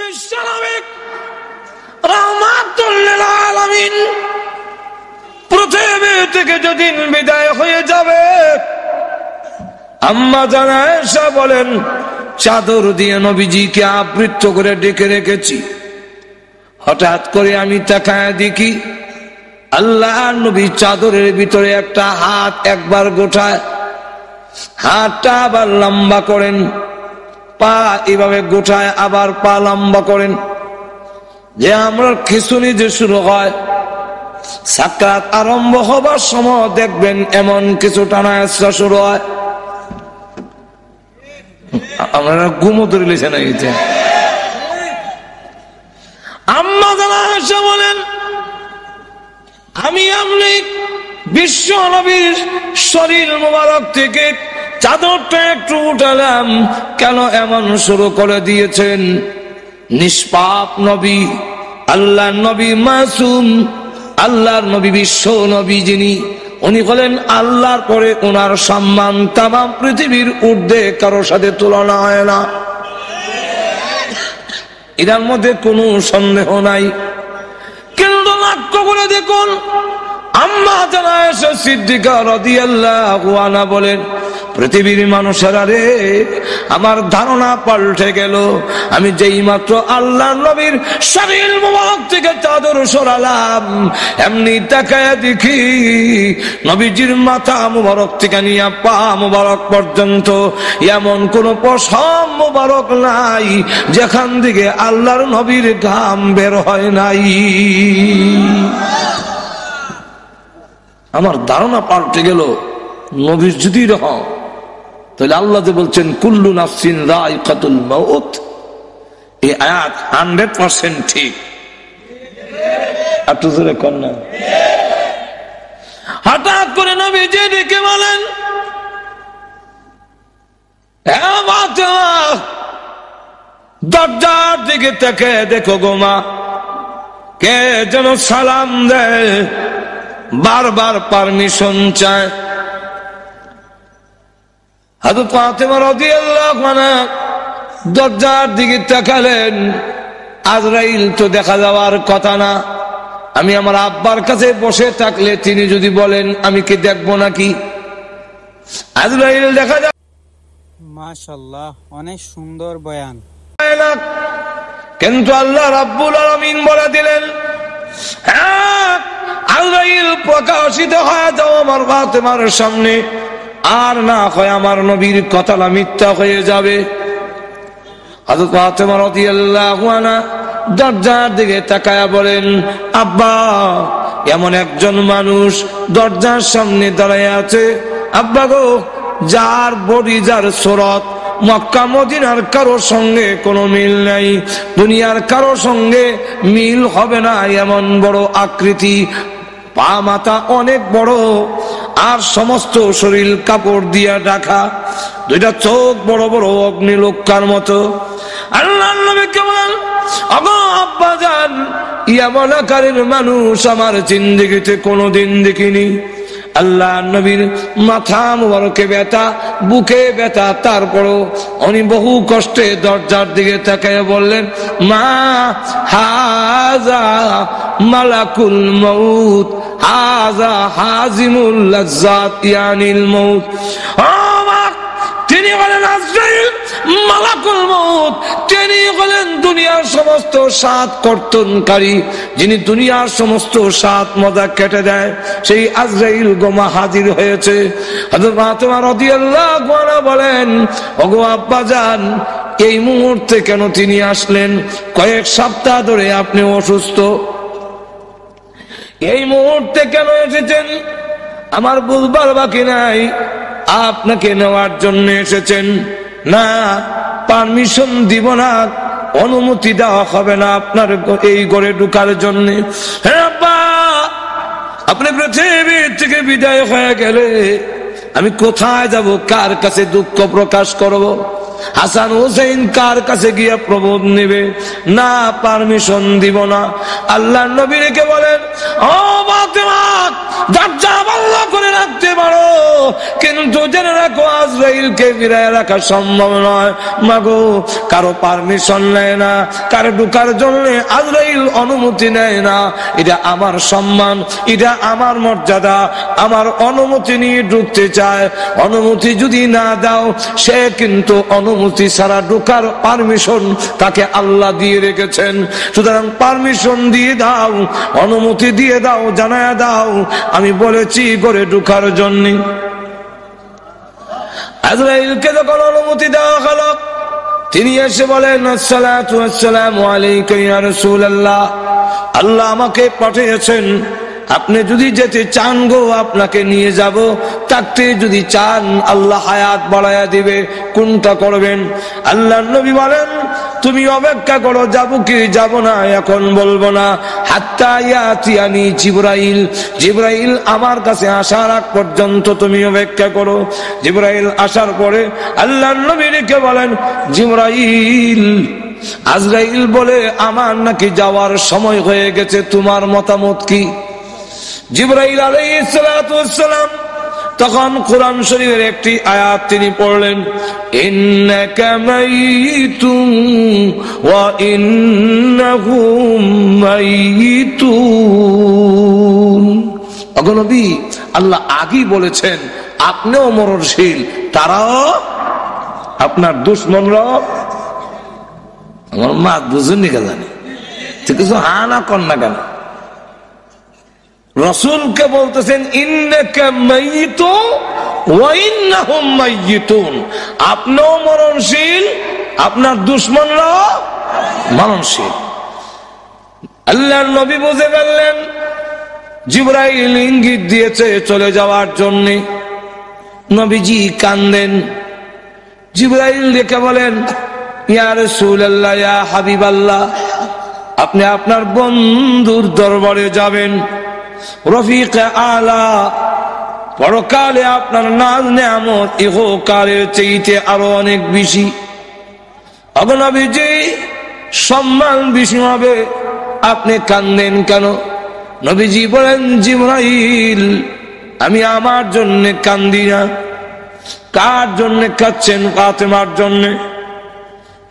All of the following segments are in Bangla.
বিশ্বনবী রাহমাতুল লিল আলামিন পৃথিবী থেকে যেদিন বিদায় হয়ে যাবে, আম্মা জান আয়েশা বলেন, চাদর দিয়ে নবীজিকে আবৃত করে ডেকে রেখেছি। হঠাৎ করে আমি তাকায় দেখি আল্লাহর নবী চাদরের ভিতরে একটা হাত একবার গোটায়, হাতটা আবার লম্বা করেন, পা এভাবে গোটায় আবার পা লম্বা করেন। যে আমরা খিঁচুনি যে শুরু হয়, সাকরাত আরম্ভ হবার সময় দেখবেন এমন কিছু টানা আসা শুরু হয়। আপনারা ঘুমো ধরে লেছে না গেছে। আম্মা জান আয়েশা বলেন, আমি আপনি বিশ্ব নবীর শরীর মোবারক থেকে চাদরটা একটু উঠালাম। কেন এমন শুরু করে দিয়েছেন? নিষ্পাপ নবী, আল্লাহর নবী মাসুম, আল্লাহর নবী বিশ্ব নবী যিনি, উনি হলেন আল্লাহর পরে ওনার সম্মান তামাম পৃথিবীর ঊর্ধ্বে কারোর সাথে তুলনা হয় না, এটার মধ্যে কোনো সন্দেহ নাই। কিন্তু লক্ষ্য করে দেখুন, আম্মা জান আয়েশা সিদ্দিকা রাদিয়াল্লাহু আনহা বলেন, পৃথিবীর মানুষেরা রে, আমার ধারণা পাল্টে গেল। আমি যেই মাত্র আল্লাহর নবীর শরীর মোবারক থেকে চাদর সরালাম, এমনি তাকায়া দেখি নবীজির মাথা মোবারক থেকে নিয়ে পা মোবারক পর্যন্ত এমন কোন পশম মোবারক নাই যেখান থেকে আল্লাহর নবীর ঘাম বের হয় নাই। আমার ধারণা পাল্টে গেল। নবীর যদি রকম, তাহলে আল্লাহ যে বলছেন কুল্লু নাফসিন যায়িকাতুল মাউত, এই আয়াত 100% ঠিক। একটু জোরে কর না। হঠাৎ করে নবীজি ডেকে বলেন, হ্যাঁ ফাতেমা, দরজার দিকে তাকে দেখো গো মা, কে যেন সালাম দেয়, বারবার পারমিশন চায়। হযরত ফাতেমা রাদিয়াল্লাহু আনহা দরজার দিকে তাকালেন। আজরাইল তো দেখা যাওয়ার কথা না। আমি আমার আব্বার কাছে বসে থাকলে তিনি যদি বলেন, আমি কি দেখবো নাকি? আজরাইল দেখা যায়। মাশাআল্লাহ, অনেক সুন্দর বয়ান। কিন্তু আল্লাহ রাব্বুল আলামিন বলে দিলেন, হ্যাঁ আজরাইল প্রকাশিত হয়ে যাও আমার ফাতেমার সামনে, আর না হয় আমার নবীর কথাটা মিথ্যা হয়ে যাবে। হযরত ফাতেমা রাদিয়াল্লাহু আনহা দরজার দিকে তাকায়া বলেন, আব্বা, এমন একজন মানুষ দরজার সামনে দাঁড়ায় আছে, আব্বা গো, যার বডি, যার সুরত মক্কা মদিনার কারো সঙ্গে কোনো মিল নাই, দুনিয়ার কারো সঙ্গে মিল হবে না, এমন বড় আকৃতি, পা মাথা অনেক বড়, আর সমস্ত শরীর কাপড় দিয়া ঢাকা, দুইটা চোখ বড় বড় অগ্নিলোকার মতো। আল্লাহর নবীকে বলেন, ওগো আব্বা জান, এমন আকারের মানুষ আমার জিন্দেগিতে কোনোদিন দেখিনি। আল্লাহর নবীর মাথা মুবারকে ব্যথা, বুকে ব্যথা, তারপরও উনি বহু কষ্টে দরজার দিকে তাকিয়ে বললেন, মা হাযা মালাকুল মাউত, হাযা হাজিমুল লাজ্জাত ইয়ানিল মাউত। তিনি বলেন আজরাইল মালাকুল মাউত, তিনি হলেন দুনিয়ার সমস্ত স্বাদ কর্তনকারী, যিনি দুনিয়ার সমস্ত স্বাদ মজা কেটে দেয়, সেই আজরাইল গোমা হাজির হয়েছে। হযরত ফাতেমা রাদিয়াল্লাহু আনহা বলেন, ওগো আব্বা জান, এই মুহূর্তে কেন তিনি আসলেন? কয়েক সপ্তাহ ধরে আপনি অসুস্থ, এই মুহূর্তে কেন এসেছেন? আমার বুঝবার বাকি নাই। আপনাকে নেওয়ার জন্য এসেছেন? না, পারমিশন দিব না, অনুমতি দেওয়া হবে না আপনার এই ঘরে ঢুকার জন্য। হ্যাঁ আব্বা, আপনি পৃথিবী থেকে বিদায় হয়ে গেলে আমি কোথায় যাব, কার কাছে দুঃখ প্রকাশ করব? হাসান হুসাইন কার কাছে গিয়ে প্রবোধ নেবে? না, পারমিশন দিব না। আল্লাহর নবী রেখে বলেন, ও ফাতেমা, দরজা বন্ধ করে রাখতে পারো, কিন্তু জেনে রাখো আজরাইলকে ফিরায় রাখা সম্ভব নয়। মাগো, কারো পারমিশন নেয় না, কারো ঢুকার জন্য আজরাইল অনুমতি নেয় না। এটা আমার সম্মান, এটা আমার মর্যাদা, আমার অনুমতি নিয়ে ঢুকতে চায়। অনুমতি যদি না দাও, সে কিন্তু অনুমতি ছাড়া ঢুকার পারমিশন তাকে আল্লাহ দিয়ে রেখেছেন। সুতরাং পারমিশন দিয়ে দাও, অনুমতি দিয়ে দাও, জানায়া দাও আমি বলেছি ঘরে ঢুকার জন্য। আজরাইলকে যখন অনুমতি দেওয়া হলো, তিনি এসে বলেন, আসসালাতু ওয়াসসালামু আলাইকা ইয়া রাসূলুল্লাহ, আল্লাহ আমাকে পাঠিয়েছেন, আপনি যদি যেতে চান গো আপনাকে নিয়ে যাব, থাকতে যদি চান আল্লাহ হায়াত বাড়ায়া দিবে, কোনটা করবেন? আল্লাহর নবী বলেন, তুমি অপেক্ষা করো, যাব কি যাব না এখন বলবো না, হাত্তা ইয়াতিয়ানি জিবরাইল, জিবরাইল আমার কাছে আসার আগ পর্যন্ত তুমি অপেক্ষা করো। জিবরাইল আসার পরে আল্লাহর নবী রেখে বলেন, জিবরাইল, আজরাইল বলে আমার নাকি যাওয়ার সময় হয়ে গেছে, তোমার মতামত কি? জিবরাইল আলাইহিস সালাতু ওয়াস সালাম তখন কোরআন শরীফের একটি আয়াত তিনি পড়লেন, ইন্নাকা মাইতুন ওয়া ইন্নাহুম মাইতুন। ওগো নবী, আল্লাহ আগেই বলেছেন আপনিও মরণশীল, তারাও আপনার দুশমনরা। আমার মা বুঝুননি কেন জানি, কিছু হা না কর না কেন? রাসূলকে বলতেছেন ইন্নাকা মাইতুন ওয়া ইন্নাহুম মাইতুন, আপনিও মরণশীল, আপনার দুশমনরাও মরণশীল। আল্লাহর নবী বুঝে ফেললেন জিবরাইল ইঙ্গিত দিয়েছে চলে যাওয়ার জন্য। নবীজি কান্দেন। জিবরাইল ডেকে বলেন, ইয়া রাসূলুল্লাহ, ইয়া হাবিবাল্লাহ, আপনি আপনার বন্ধুর দরবারে যাবেন, রফিকে আলা, পরকালে আপনার নাজ নেয়ামত ইহকালের চাইতে আরো অনেক বেশি। ওগো নবীজি, সম্মান বেশি হবে, আপনি কান্দেন কেন? নবীজি বলেন, জিবরাইল, আমি আমার জন্য কান্দি না। কার জন্য কাঁদছেন? ফাতেমার জন্য।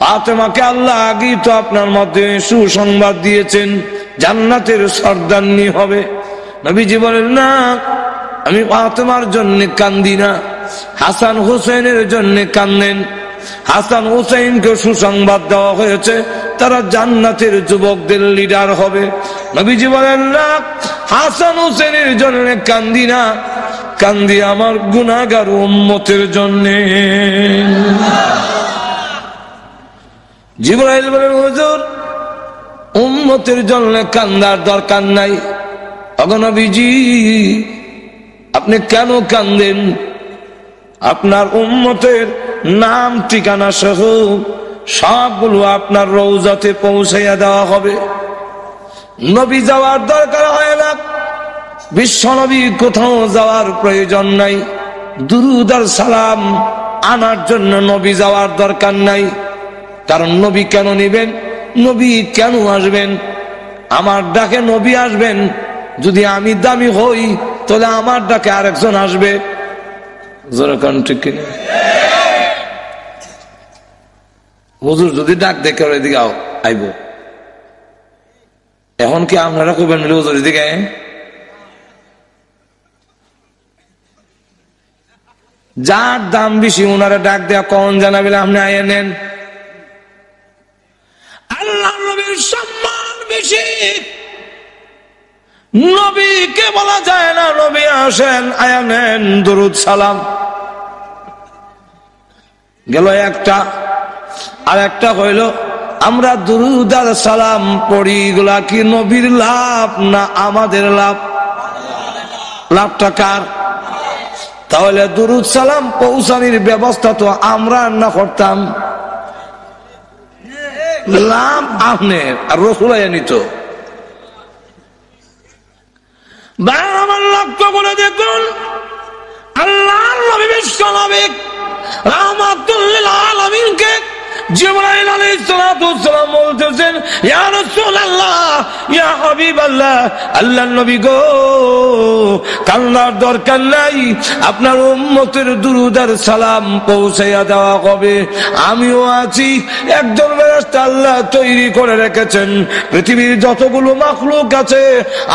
ফাতেমাকে আল্লাহ আগেই তো আপনার মধ্যে সুসংবাদ দিয়েছেন, জান্নাতের সর্দারনি হবে। নবীজি বলেন, না, আমি ফাতেমার জন্য কান্দি না, হাসান হুসাইনের জন্য কান্দেন। হাসান হুসাইনকে সুসংবাদ দেওয়া হয়েছে, তারা জান্নাতের যুবকদের লিডার হবে। নবীজি বলেন, না, হাসান হুসাইনের জন্য কান্দি না, কান্দি আমার গুনাহগার উম্মতের জন্য। জিবরাইল বলেন, হুজুর, উম্মতের জন্য কান্দার দরকার নাই। ওগো নবীজি, আপনি কেন কান্দেন? আপনার উম্মতের নাম ঠিকানা সহ সবগুলো আপনার রওজাতে পৌঁছাইয়া দেওয়া হবে। নবী যাওয়ার দরকার হয় না, বিশ্ব নবী কোথাও যাওয়ার প্রয়োজন নাই, দুরুদ আর সালাম আনার জন্য নবী যাওয়ার দরকার নাই। কারণ নবী কেন নিবেন? নবী কেন আসবেন? আমার ডাকে নবী আসবেন। যদি আমি দামি হই, তাহলে আমার ডাকে আরেকজন আসবে। ঠিক কিনা? হুজুর যদি ডাক দেখে এদিকে আইব, এখন কি আপনারা কইবেন হুজুর এদিকে? যার দাম বেশি ওনারা ডাক দেয়া কখন জানাবেন, আপনি আয়া নেন। আল্লাহ নবীর সম্মান বেশি, নবীকে বলা যায় না নবী আসেন, আয়া নেন, দরুদ সালাম গেল একটা। আর একটা হইল আমরা দুরুদ আর সালাম পড়ি, গুলা কি নবীর লাভ না আমাদের লাভ? লাভটা কার? তাহলে দুরুদ সালাম পৌঁছানির ব্যবস্থা তো আমরা না করতাম, লাভ আপনার আর রসুল নিত। আমার লক্ষ্য করে দেখুন, আল্লাহর নবী বিশ্ব নবী রাহমাতুল লিল আলামিনকে জিবরাইল আলাইহিস সালাতু ওয়াস সালাম বলতেছেন, ইয়া রাসূলুল্লাহ, ইয়া হাবিবাল্লাহ, আল্লাহর নবী গো, কান্নার দরকার নাই, আপনার উম্মতের দুরূদ আর সালাম পৌঁছাইয়া দেওয়া হবে। আমিও আছি, একজন ফেরেশতা আল্লাহ তৈরি করে রেখেছেন। পৃথিবীর যতগুলো মাখলুক আছে,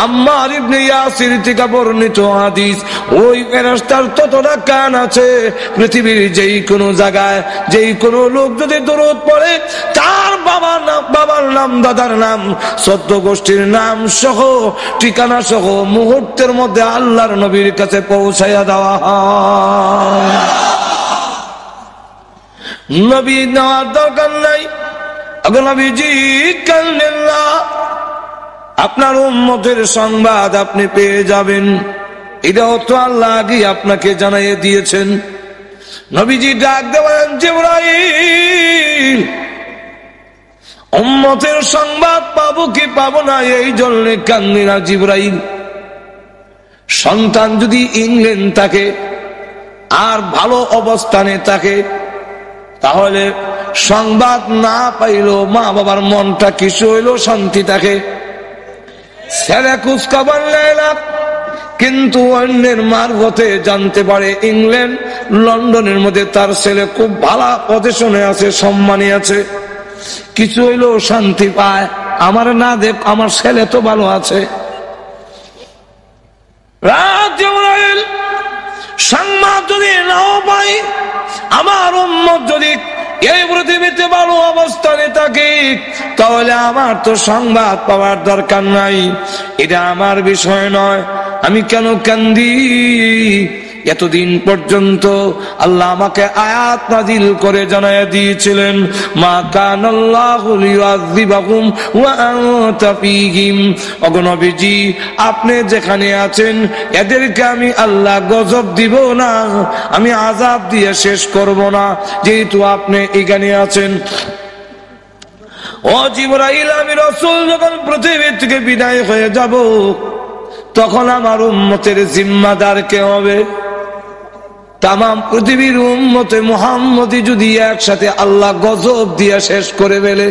আম্মার ইবনে ইয়াসির থেকে বর্ণিত হাদিস, ওই ফেরেশতার ততটা কান আছে, পৃথিবীর যেই কোনো জায়গায় যেই কোনো লোক যদি দরুদ পড়ে, তার বাবার নাম, দাদার নাম, 14 গোষ্ঠীর নাম সহ, ঠিকানা সহ মুহূর্তের মধ্যে আল্লাহর নবীর কাছে পৌঁছাইয়া দেওয়া হয়। নবী নেওয়ার দরকার নাই। আগে নবীজি কালেন না, আপনার উম্মতের সংবাদ আপনি পেয়ে যাবেন, এটাও তো আল্লাহ আগে আপনাকে জানাইয়ে দিয়েছেন। নবীজি ডাক দেবেন, জিবরাইল, উম্মতের সংবাদ পাবো কি পাবো না, এই জন্য কান্দি না জিবরাইল। সন্তান যদি ইংল্যান্ড থাকে আর ভালো অবস্থানে থাকে, তাহলে সংবাদ না পাইলো মা বাবার মনটা কিছু হইলো শান্তি থাকে। ছেলে কুচকাবার নেয় না, কিন্তু অন্যের মারফতে জানতে পারে ইংল্যান্ড লন্ডনের মধ্যে তার ছেলে খুব ভালো পজিশনে আছে, সম্মানী আছে, কিছু হইলেও শান্তি পায়। আমার না দেখ, আমার ছেলে তো ভালো আছে। সংবাদ যদি নাও পাই, আমার উম্মত যদি এই পৃথিবীতে ভালো অবস্থানে থাকে, তাহলে আমার তো সংবাদ পাওয়ার দরকার নাই, এটা আমার বিষয় নয়। আমি কেন কান্দি? এতদিন পর্যন্ত আল্লাহ আমাকে আয়াত নাযিল করে জানায়া দিয়েছিলেন, মা কানাল্লাহু লিয়ুযিবাহুম ওয়া আনতা ফীহিম। ওগো নবীজি, আপনি যেখানে আছেন এদেরকে আমি আল্লাহ গজব দিব না, আমি আযাব দিয়ে শেষ করব না, যেহেতু আপনি এখানে আছেন। ও জিবরাইল, আমি রাসূল যখন পৃথিবী থেকে বিদায় হয়ে যাব, তখন আমার উম্মতের জিম্মাদার কে হবে? তাম পৃথিবীর উম্মতে মুহাম্মদী যদি একসাথে আল্লাহ গজব দিয়ে শেষ করে ফেলে,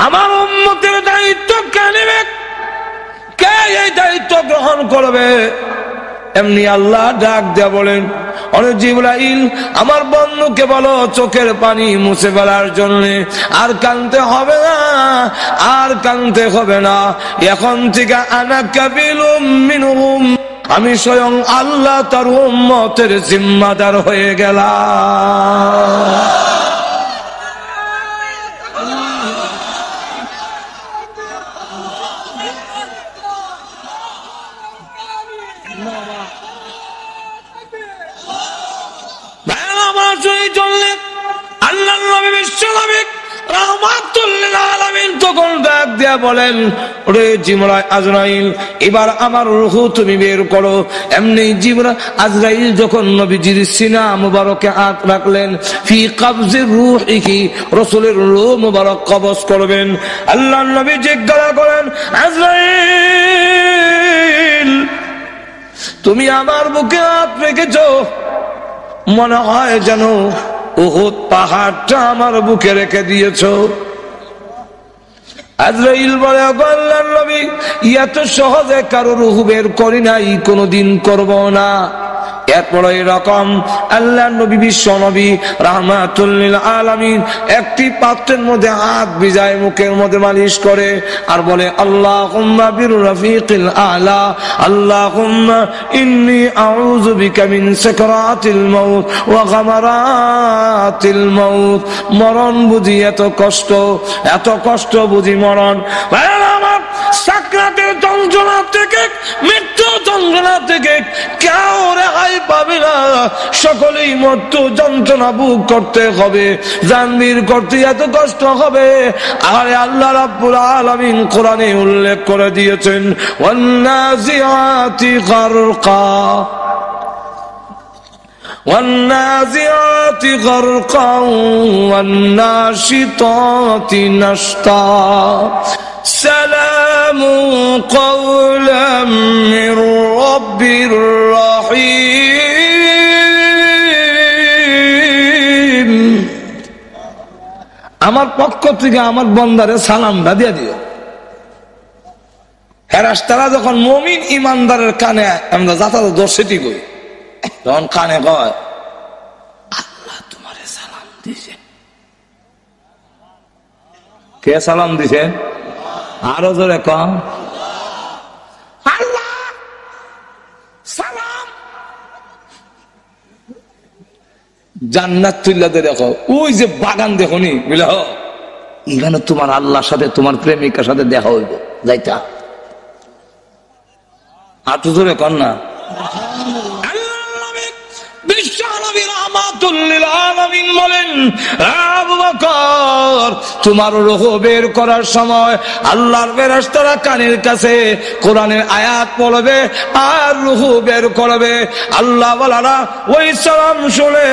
আমার উম্মতের দায়িত্ব কে নেবে? কে এই দায়িত্ব গ্রহণ করবে? এমনি আল্লাহ ডাক দেয়া বলেন, অরে জিবরাইল, আমার বন্ধুকে বলো চোখের পানি মুছে ফেলার জন্য। আর কাঁদতে হবে না, আর কাঁদতে হবে না, এখন থেকে আনা কাবিলুম মিনহুম, আমি স্বয়ং আল্লাহ তার উম্মতের জিম্মাদার হয়ে গেলাম। আল্লাহ নবী বিশ্ব নবী রাহমাতুল লিল আলামিন তখন ডাক দিয়া বলেন, ওরে আজরাইল, এবার আমার রূহ তুমি বের করো। এমনি আজরাইল যখন নবীজির সিনা মুবারকে হাত রাখলেন, ফি কবজির রূহিহি, রাসূলের রূহ মুবারক কবজ করবেন। আল্লাহ নবী জিজ্ঞাসা করেন, আজরাইল, তুমি আমার বুকে হাত রেখেছো, মনে হয় যেন উহুদ পাহাড়টা আমার বুকে রেখে দিয়েছো। আজরাইল বলে, আল্লাহর নবী, এত সহজে কারো রূহ বের করি নাই, কোনদিন করব না। এরপর এরকম আল্লাহর নবী বিশ্ব নবী রাহমাতুল লিল আলামিন একটি পাত্রের মধ্যে হাত ভিজায় মুখের মধ্যে মালিশ করে আর বলে, আল্লাহুম্মা বির রাফিকিল আলা, আল্লাহুম্মা ইন্নী আউযু বিকা মিন সাকরাতিল মাউত ওয়া গামারাতিল মাউত। মরণ বুঝি এত কষ্ট বুঝি মরণ। আমার সাকরাতের যন্ত্রণা থেকে, মৃত্যু যন্ত্রণা থেকে কেউ রেহাই পাবে না, সকলেই মৃত্যু যন্ত্রণা বুক করতে হবে, জানবীর করতে এত কষ্ট হবে। আর আল্লাহ রাব্বুল আলামিন কোরআনে উল্লেখ করে দিয়েছেন, ওয়ান্নাজিআতি গারকা والنازعات غرقا والناشطات نشطا سلام قولا من رب رحيم আমার পক্ষ থেকে আমার বন্দারে সালামটা দিয়ে দিও। ফেরেশতারা যখন মুমিন ইমানদারের কানে আমরা যাতায়াত দর্শিটি কই, তখন কানে কয় আল্লাহ তোমারে সালাম দিছে। কে সালাম দিছে? আরো জোরে কম, আল্লাহ সালাম। জান্নাত তুল্লা দেখো, ওই যে বাগান দেখো নি বুঝলে, এখানে তোমার আল্লাহর সাথে তোমার প্রেমিকার সাথে দেখা হইব, যাইতা আর তো জোরে কর না। বলেন আবু বকর, তোমার রূহ বের করার সময় আল্লাহর ফেরেশতারা কানের কাছে কোরআনের আয়াত পড়বে আর রূহ বের করবে। আল্লাহ ওয়ালারা ওই সালাম শুনে,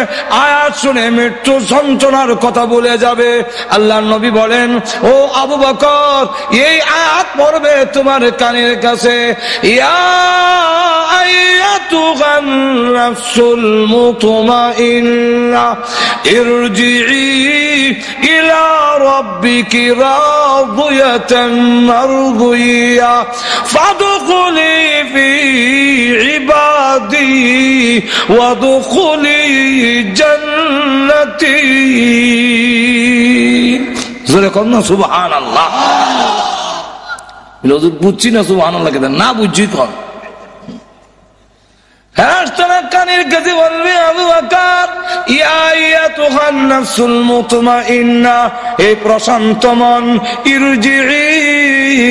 আয়াত শুনে মৃত্যু যন্ত্রণার কথা বলে যাবে। আল্লাহর নবী বলেন, ও আবু বকর, এই আয়াত পড়বে তোমার কানের কাছে, ইয়া আইয়াতুহান নাফসুল মুতমাইন্না ইরজিই ইলা রাব্বিকি রাদিয়াতান মারদিয়া ফাদখুলি ফি ইবাদি ওয়াদখুলি জান্নাতি। জোরে কর না সুবহানাল্লাহ। বুঝছি না সুবহানাল্লাহ কেন না বুঝছি কর। কানের কাছে বলবে, আবু বকর, ইয়া আইয়াতুহান নাফসুল মুতমাইন্না, এই প্রশান্ত মন, ইরজিই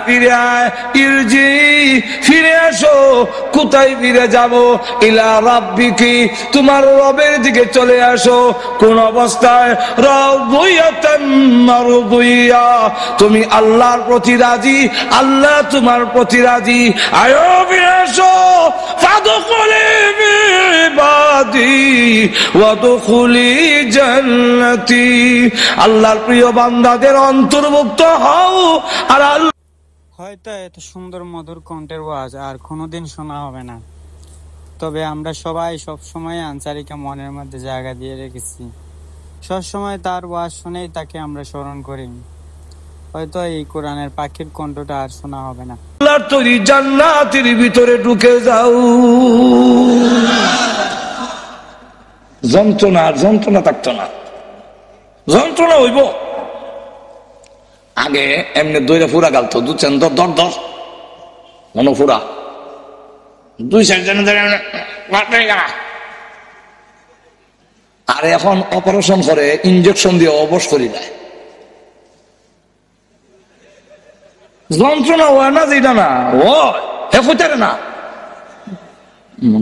ফিরে আয়, ফিরে আসো। কোথায় ফিরে যাব? ইলা রাব্বিকি, তোমার রবের দিকে চলে আসো। কোন অবস্থায়? রাদিয়াতান মারদিয়া, তুমি আল্লাহর প্রতি রাজি, আল্লাহ তোমার প্রতি রাজি। আয়ো ফিরে আসো। ফাদখুলি ফি ইবাদি ওয়াদখুলি জান্নাতি, আল্লাহর প্রিয় বান্দাদের অন্তর্ভুক্ত হও। আর হয়তো এত সুন্দর মধুর কণ্ঠের ওয়াজ আর কোনোদিন শোনা হবে না, তবে আমরা সবাই সবসময় আনসারীকে মনের মধ্যে জায়গা দিয়ে রেখেছি। সবসময় তার ওয়াজ শুনেই তাকে আমরা স্মরণ করি। হয়তো এই কোরআনের পাখির কণ্ঠটা আর শোনা হবে না। আল্লাহর তৈরি জান্নাতের ভিতরে ঢুকে যাও। যন্ত্রণা আর যন্ত্রণা থাকতো না, যন্ত্রণা হইব। আগে এমনি দইরা ফুরা গালতো, দু চান দর দর মনো ফুরা, দুই সাইড আর এখন অপারেশন করে ইনজেকশন দিয়ে অবশ করি দেয়। যন্ত্রণা হয় না যেটা না ও হেফুতারে না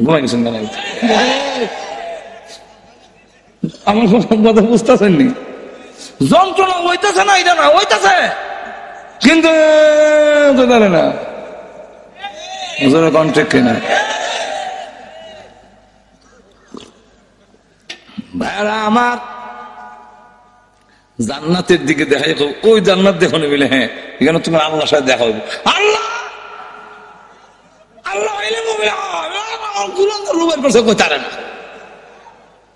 ঘুমাই গেছেন কেন? আমার কথা বুঝতেছেন নি? যন্ত্রণা হইতেছে না, এটা না হইতেছে কিন্তু না কন্ট্যাক্ট কিনা ভাইরা আমার। জান্নাতের দিকে দেখা যাবে, ওই জান্নাত দেখো নি বলে, হ্যাঁ এখানে তোমার আল্লাহর সাথে দেখা হইব। আল্লাহ আল্লাহ তারা না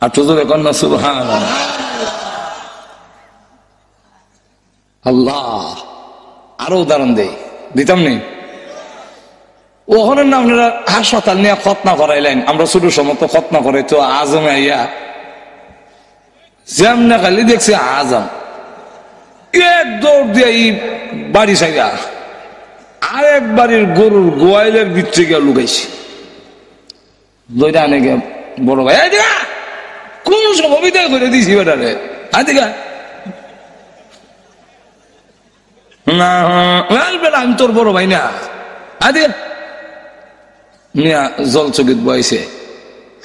আর তো কন্যা সুবহানাল্লাহ। আল্লাহ আরো উদাহরণ দিতাম নি। ওখানে না আপনারা হাসপাতাল নিয়ে খতনা করাইলেন, আমরা ছোট সময় খতনা করে তো আজমে আইয়া যেমন খালি দেখছি আজম এক দৌড় দিয়ে বাড়ি সাইয়া আরেক বাড়ির গরুর গোয়াইলের ভিতরে গিয়ে লুকাইছি। দইটা আনে গে বড় ভাই কোন সময় বিদায় করে দিয়েছি বেটারে আদিকা না বেটা আমি তোর বড় ভাই না আদিকা নিয়া জল চকিত বয়েছে।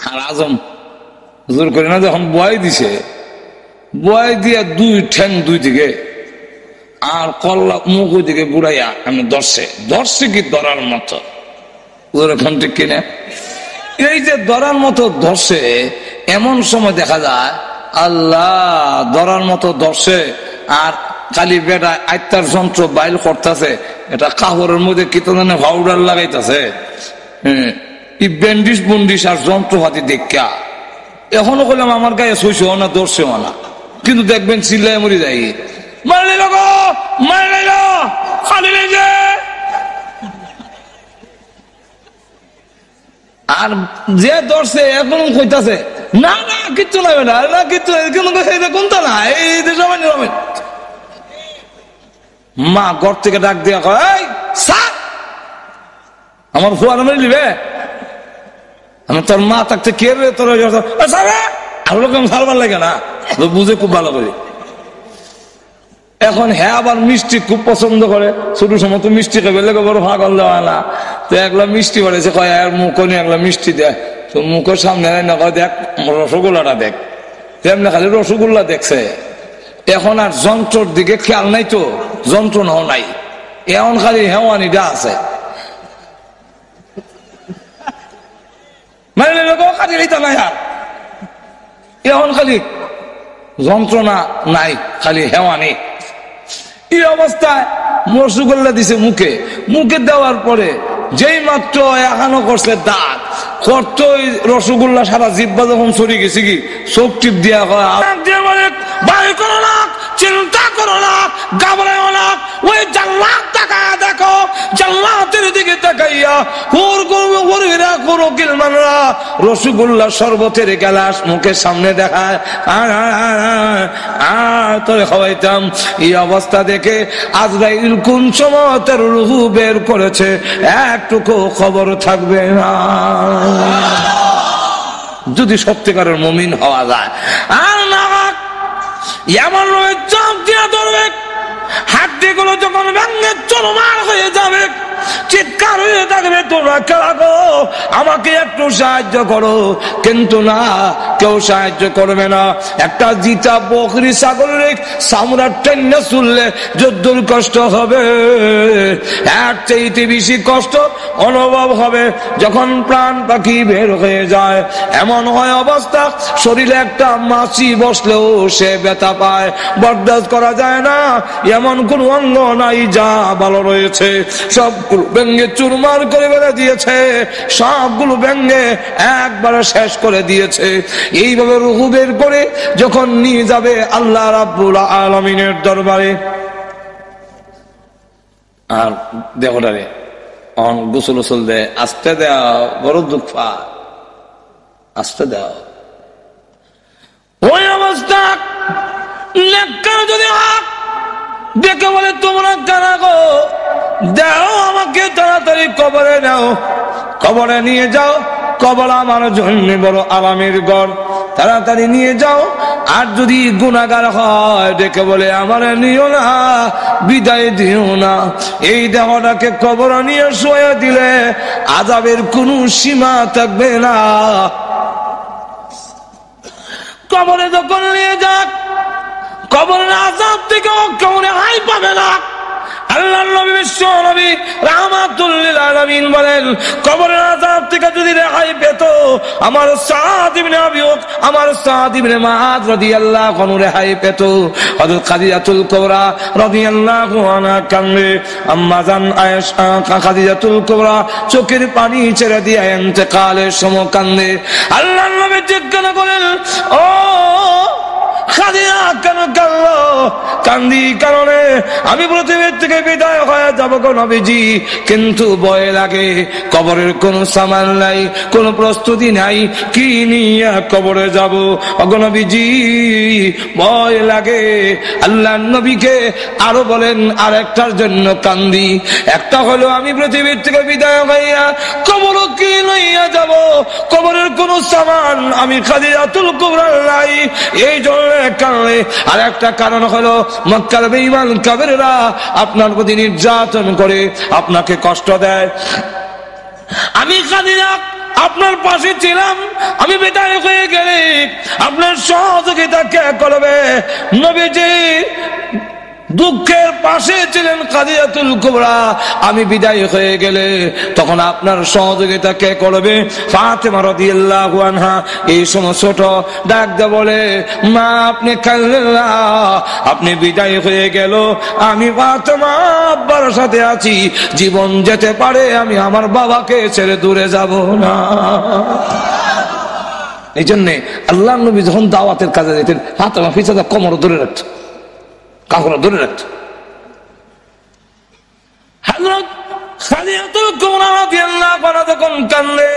আর আজম জোর করে না যখন বয় দিছে, বয় দিয়া দুই ঠ্যাং দুই দিকে আর কল্লা মুখ ওই দিকে বুড়াইয়া আমি ধরছে কি ধরার মতো ওরকম ঠিক কিনা। এই যে ধরার মতো ধরছে, এমন সময় দেখা যায় আল্লাহ ধরার মতো ধরছে আর খালি বেটা আত্মার যন্ত্র বাইল করতেছে, এটা কাপড়ের মধ্যে কি তো জানে পাউডার লাগাইতেছে, ব্যান্ডিস বন্ডিস আর যন্ত্রপাতি দেখা এখনো করলাম আমার গায়ে শৈশব না দর্শেও না, কিন্তু দেখবেন চিল্লায় মরি যাই, মারলে লোক মারলে খালি যে। আর যে ধরছে এখন কইতাছে না না কিচ্ছু লাগবে না, না কিচ্ছু কোনটা না, এই সময় নিরামেন। মা ঘর থেকে ডাক দিয়া কয় আমার ফুয়ার মেরে নিবে, আমি তোর মা থাকতে কে রে তোর আর লোক সারবার লাগে না, বুঝে খুব ভালো করে। এখন হ্যাঁ আবার মিষ্টি খুব পছন্দ করে, ছোট সময় তো মিষ্টি খাবে লেগে বড় ভাগল দেওয়া না, তো একলা মিষ্টি বাড়িয়েছে কয় আর মুখ নিয়ে একলা মিষ্টি দেয়, তো মুখের সামনে না কয় দেখ রসগোল্লাটা দেখ, তেমনি খালি রসগোল্লা দেখছে। এখন আর যন্ত্রর দিকে খেয়াল নাই, তো যন্ত্রণাও নাই, এখন খালি হেওয়ানিটা আছে। মানে খালি এইটা নাই, আর এখন খালি যন্ত্রণা নাই, খালি হেওয়ানি। এই অবস্থায় রসগোল্লা দিছে মুখে, মুখে দেওয়ার পরে যেই মাত্র এখানো করছে দাঁত করতো, রসগোল্লা সারা জিব্বা যখন সরে গেছে কি চোখ টিপ দিয়া বাড়ি করো না, চিন্তা করো না, ঘাবড়াও না, ওই জান্নাত তাকায়া দেখো, জান্নাতের দিকে তাকাইয়া রসগোল্লা শরবতের গ্লাস মুখের সামনে দেখায়, তোরে খাওয়াইতাম। এই অবস্থা দেখে আজরাইল কোন সময় তার রুহু বের করেছে একটুকু খবর থাকবে না, যদি সত্যিকারের মুমিন হওয়া যায়। আর না এমন চাপ দিয়া ধরবে, হাড্ডিগুলো যখন ভেঙে চলমার হয়ে যাবে, চিৎকার হয়ে থাকবে তোমরা খেলা গো আমাকে একটু সাহায্য করো, কিন্তু না কেউ সাহায্য করবে না। একটা জিতা বকরি ছাগলের চামড়া টেনে চুললে যদ্দুর কষ্ট হবে, এর চাইতে বেশি কষ্ট অনুভব হবে যখন প্রাণ পাখি বের হয়ে যায়। এমন হয় অবস্থা শরীরে একটা মাছি বসলেও সে ব্যথা পায়, বরদাস্ত করা যায় না। এমন কোন অঙ্গ নাই যা ভালো রয়েছে, সবগুলো ব্যঙ্গে চুরমার করে বেড়ে দিয়েছে, সবগুলো ব্যঙ্গে একবারে শেষ করে দিয়েছে। এইভাবে রুহু বের করে যখন নিয়ে যাবে আল্লাহ রাব্বুল আলামিনের দরবারে, আর দেহটারে গোসল গোসল দে, আস্তে দেওয়া বড় দুঃখ পায়, আস্তে দেওয়া। ওই অবস্থা যদি দেখে বলে তোমরা কারা গো, দাও আমাকে তাড়াতাড়ি কবরে নাও, কবরে নিয়ে যাও, কবর আমার জন্য বড় আরামের ঘর, তাড়াতাড়ি নিয়ে যাও। আর যদি গুনাহগার হয় দেখে বলে আমার নিও না, বিদায় দিও না। এই দেহটাকে কবরে নিয়ে শুয়ে দিলে আযাবের কোনো সীমা থাকবে না। কবরে যখন নিয়ে যাক, কবরের আযাব থেকে কেউ রেহাই পাবে না। আল্লাহর নবী বিশ্ব নবী রাহমাতুল লিল আলামিন বলেন, কবরের আযাব থেকে যদি রেহাই পেত আমার সাদ ইবনে আবি আমার সাদ ইবনে মুআয রাদিয়াল্লাহু আনহু রেহাই পেত। হযরত খাদিজাতুল কুবরা রাদিয়াল্লাহু আনহা কান্দে, আম্মা জান আয়েশা খাদিজাতুল কুবরা চোখের পানি ছেড়ে দিয়ে ইন্তেকালের সময় কান্দে। আল্লাহর নবী জিজ্ঞাসা করেন, ও খাদিজা কেন কাঁদলো? কান্দি কারণে আমি পৃথিবীর থেকে বিদায় হয়ে যাবো গো নবীজি, কিন্তু ভয় লাগে, কবরের কোনো সামান নাই, কোনো প্রস্তুতি নাই, কি নিয়ে কবরে যাব গো নবীজি, ভয় লাগে। আল্লাহ নবীকে আরো বলেন আরেকটার জন্য কান্দি, একটা হলো আমি পৃথিবীর থেকে বিদায় হইয়া কবর কি লইয়া যাব, কবরের কোনো সামান আমি খাদিজাতুল কুবরা নাই, এই জন্য কারণে। আর একটা কারণ হলো মক্কার বেঈমান কাফেররা আপনার প্রতি নির্যাতন করে, আপনাকে কষ্ট দেয়। আমি খাদিজা আপনার পাশে ছিলাম, আমি বিদায় হয়ে গেলে আপনার সহযোগিতা কে করবে? নবীজি দুঃখের পাশে ছিলেন খাদিজাতুল কুবরা, আমি বিদায় হয়ে গেলে তখন আপনার সহযোগিতা কে করবে? ফাতেমা রাদিয়াল্লাহু আনহা এই সময় ছোট ডাক দিয়ে বলে, মা আপনি কাঁদলেন না, আপনি বিদায় হয়ে গেল, আমি ফাতেমা আব্বার সাথে আছি, জীবন যেতে পারে আমি আমার বাবাকে ছেড়ে দূরে যাব না। এই জন্যে আল্লাহ নবী যখন দাওয়াতের কাজে যেতেন হাতে পিছাতে কোমর ধরে রাখত, কাপড় ধরে রাখত। হযরত খাদিজাতুল কুবরা রাদিয়াল্লাহু আনহা যখন কাঁদলে,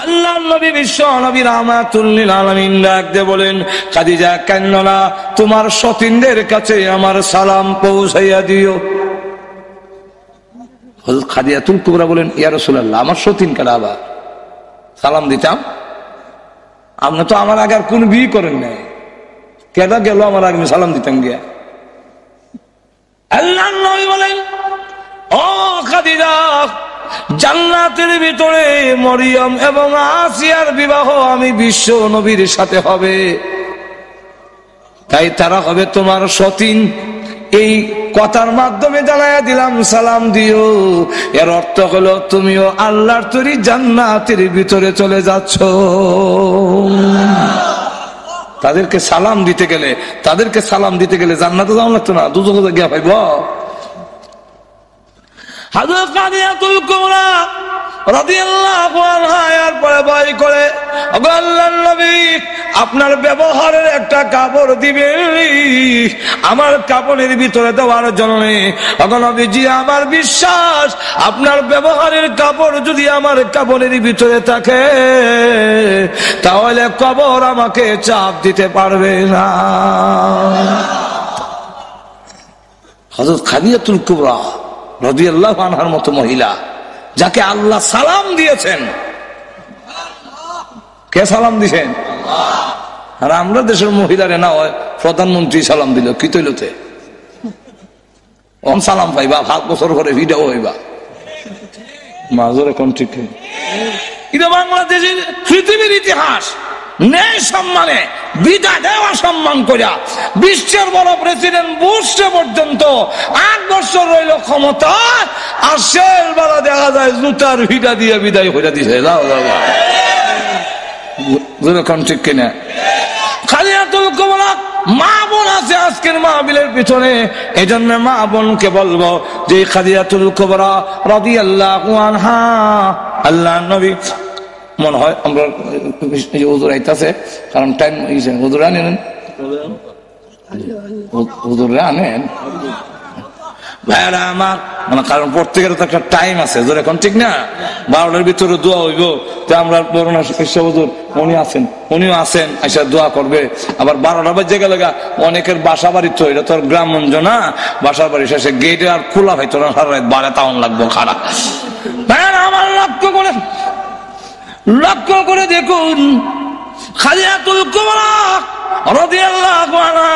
আল্লাহ নবী বিশ্ব নবী রাহমাতুল লিল আলামিন ডাক দিয়ে বলেন, খাদিজা কাঁদো না, তোমার সতীনদের কাছে আমার সালাম পৌঁছাইয়া দিও। হযরত খাদিজাতুল কুবরা বলেন, ইয়া রাসূলুল্লাহ, আমার সতীন কারা আবার সালাম দিতাম? আপনি তো আমার আগে আর কোন বিয়ে করেন নাই, কেডা গেল আমার আগে সালাম দিতাম গিয়া? আল্লাহ নবী বলেন, ও খাদিজা, জান্নাতের ভিতরে মরিয়ম এবং আসিয়ার বিবাহ আমি বিশ্ব নবীর সাথে হবে, তাই তারা হবে তোমার সতীন। এই কথার মাধ্যমে জানাইয়া দিলাম সালাম দিও। এর অর্থ হলো তুমিও আল্লাহর তৈরি জান্নাতের ভিতরে চলে যাচ্ছ। তাদেরকে সালাম দিতে গেলে জান্নাতে যাওয়া লাগতো না, দুজকে গিয়া পাইব। হযরত খাদিজাতুল কুবরা রাদিয়াল্লাহু আনহা এর পরে ভয় করে, আল্লাহর নবী আপনার ব্যবহারের একটা কাপড় দিবেন আমার কাপড়ের ভিতরে দেওয়ার জন্য। নবীজি, আমার বিশ্বাস আপনার ব্যবহারের কাপড় যদি আমার কাপড়ের ভিতরে থাকে তাহলে কবর আমাকে চাপ দিতে পারবে না। হযরত খাদিজাতুল কুবরা রাদিয়াল্লাহু আনহার মতো মহিলা, যাকে আল্লাহ সালাম দিয়েছেন। কে সালাম দিয়েছেন? আর আমরা দেশের মহিলারে না হয় প্রধানমন্ত্রী সালাম দিল, কি তৈলতে অন সালাম পাইবা 5 বছর পরে ভিডিও হইবা মাজর। এখন ঠিক এটা বাংলাদেশের পৃথিবীর ইতিহাস। ন্যায় সম্মানে বিদায় দেওয়া সম্মান করিয়া বিশ্বের বড় প্রেসিডেন্ট বুশ পর্যন্ত 8 বছর রইল ক্ষমতা, আর শেষ বেলা দেখা যায় জুতার ভিটা দিয়ে বিদায় করে দিছে। ঠিক কিনা? খাদিজাতুল কুবরা মা বোন আছে আজকের মাহফিলের পিছনে, এই জন্য মা বোনকে বলবো যে খাদিজাতুল কুবরা রাদিয়াল্লাহু আনহা আল্লাহর নবী, মনে হয় আমরা হুজুর আইতাছে, কারণ টাইম হুজুর আনেন, হুজুররা আনেন ভাইরা আমার, মানে কারণ প্রত্যেকের তো একটা টাইম আছে, এখন ঠিক না? 12টার ভিতরে দোয়া হইব, তো আমরা বরুণা হুজুর উনিও আছেন, আইসা দোয়া করবে। আবার 12টা বাজে গেলে অনেকের বাসা বাড়ি তো, এটা তোর গ্রামগঞ্জ না, বাসার বাড়ি শেষে গেটে আর খোলা হয়তো না, সারা রাত 12 তাউন লাগবো খারাপ। ভাইরা আমার লক্ষ্য করে দেখুন, খাদিজাতুল কুবরা রাদিয়াল্লাহু আনহা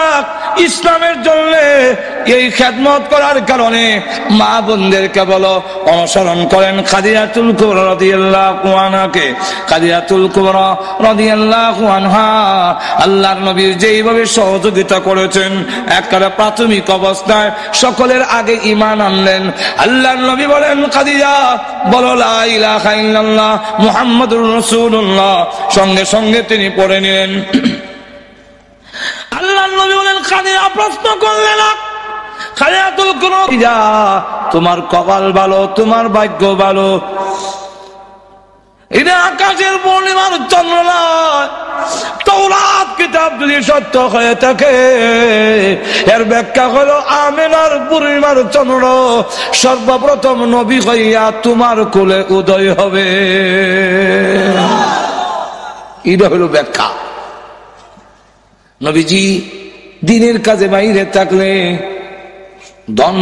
ইসলামের জন্য এই খেদমত করার কারণে মা বোনদেরকে বলো অনুসরণ করেন খাদিজাতুল কুবরা রাদিয়াল্লাহু আনহাকে। খাদিজাতুল কুবরা রাদিয়াল্লাহু আনহা আল্লাহর নবী যেইভাবে সহযোগিতা করেছেন, একেবারে প্রাথমিক অবস্থায় সকলের আগে ঈমান আনলেন। আল্লাহর নবী বলেন, খাদিজা বলো লা ইলাহা ইল্লাল্লাহ মুহাম্মাদুর রাসূলুল্লাহ, সঙ্গে সঙ্গে তিনি পড়ে নিলেন। আল্লাহর নবী বলেন, খাদিজা প্রশ্ন করলেন না, খাদিজাতুল কুবরা, তোমার কপাল ভালো, তোমার ভাগ্য ভালো, এটা আকাশের পূর্ণিমার চন্দ্র নয়। তাওরাত কিতাব যদি সত্য হয়ে থাকে, এর ব্যাখ্যা হলো আমিনার পূর্ণিমার চন্দ্র সর্বপ্রথম নবী হইয়া তোমার কোলে উদয় হবে। এটা হলো ব্যাখ্যা। নবীজি দিনের কাজে বাইরে থাকলে ধন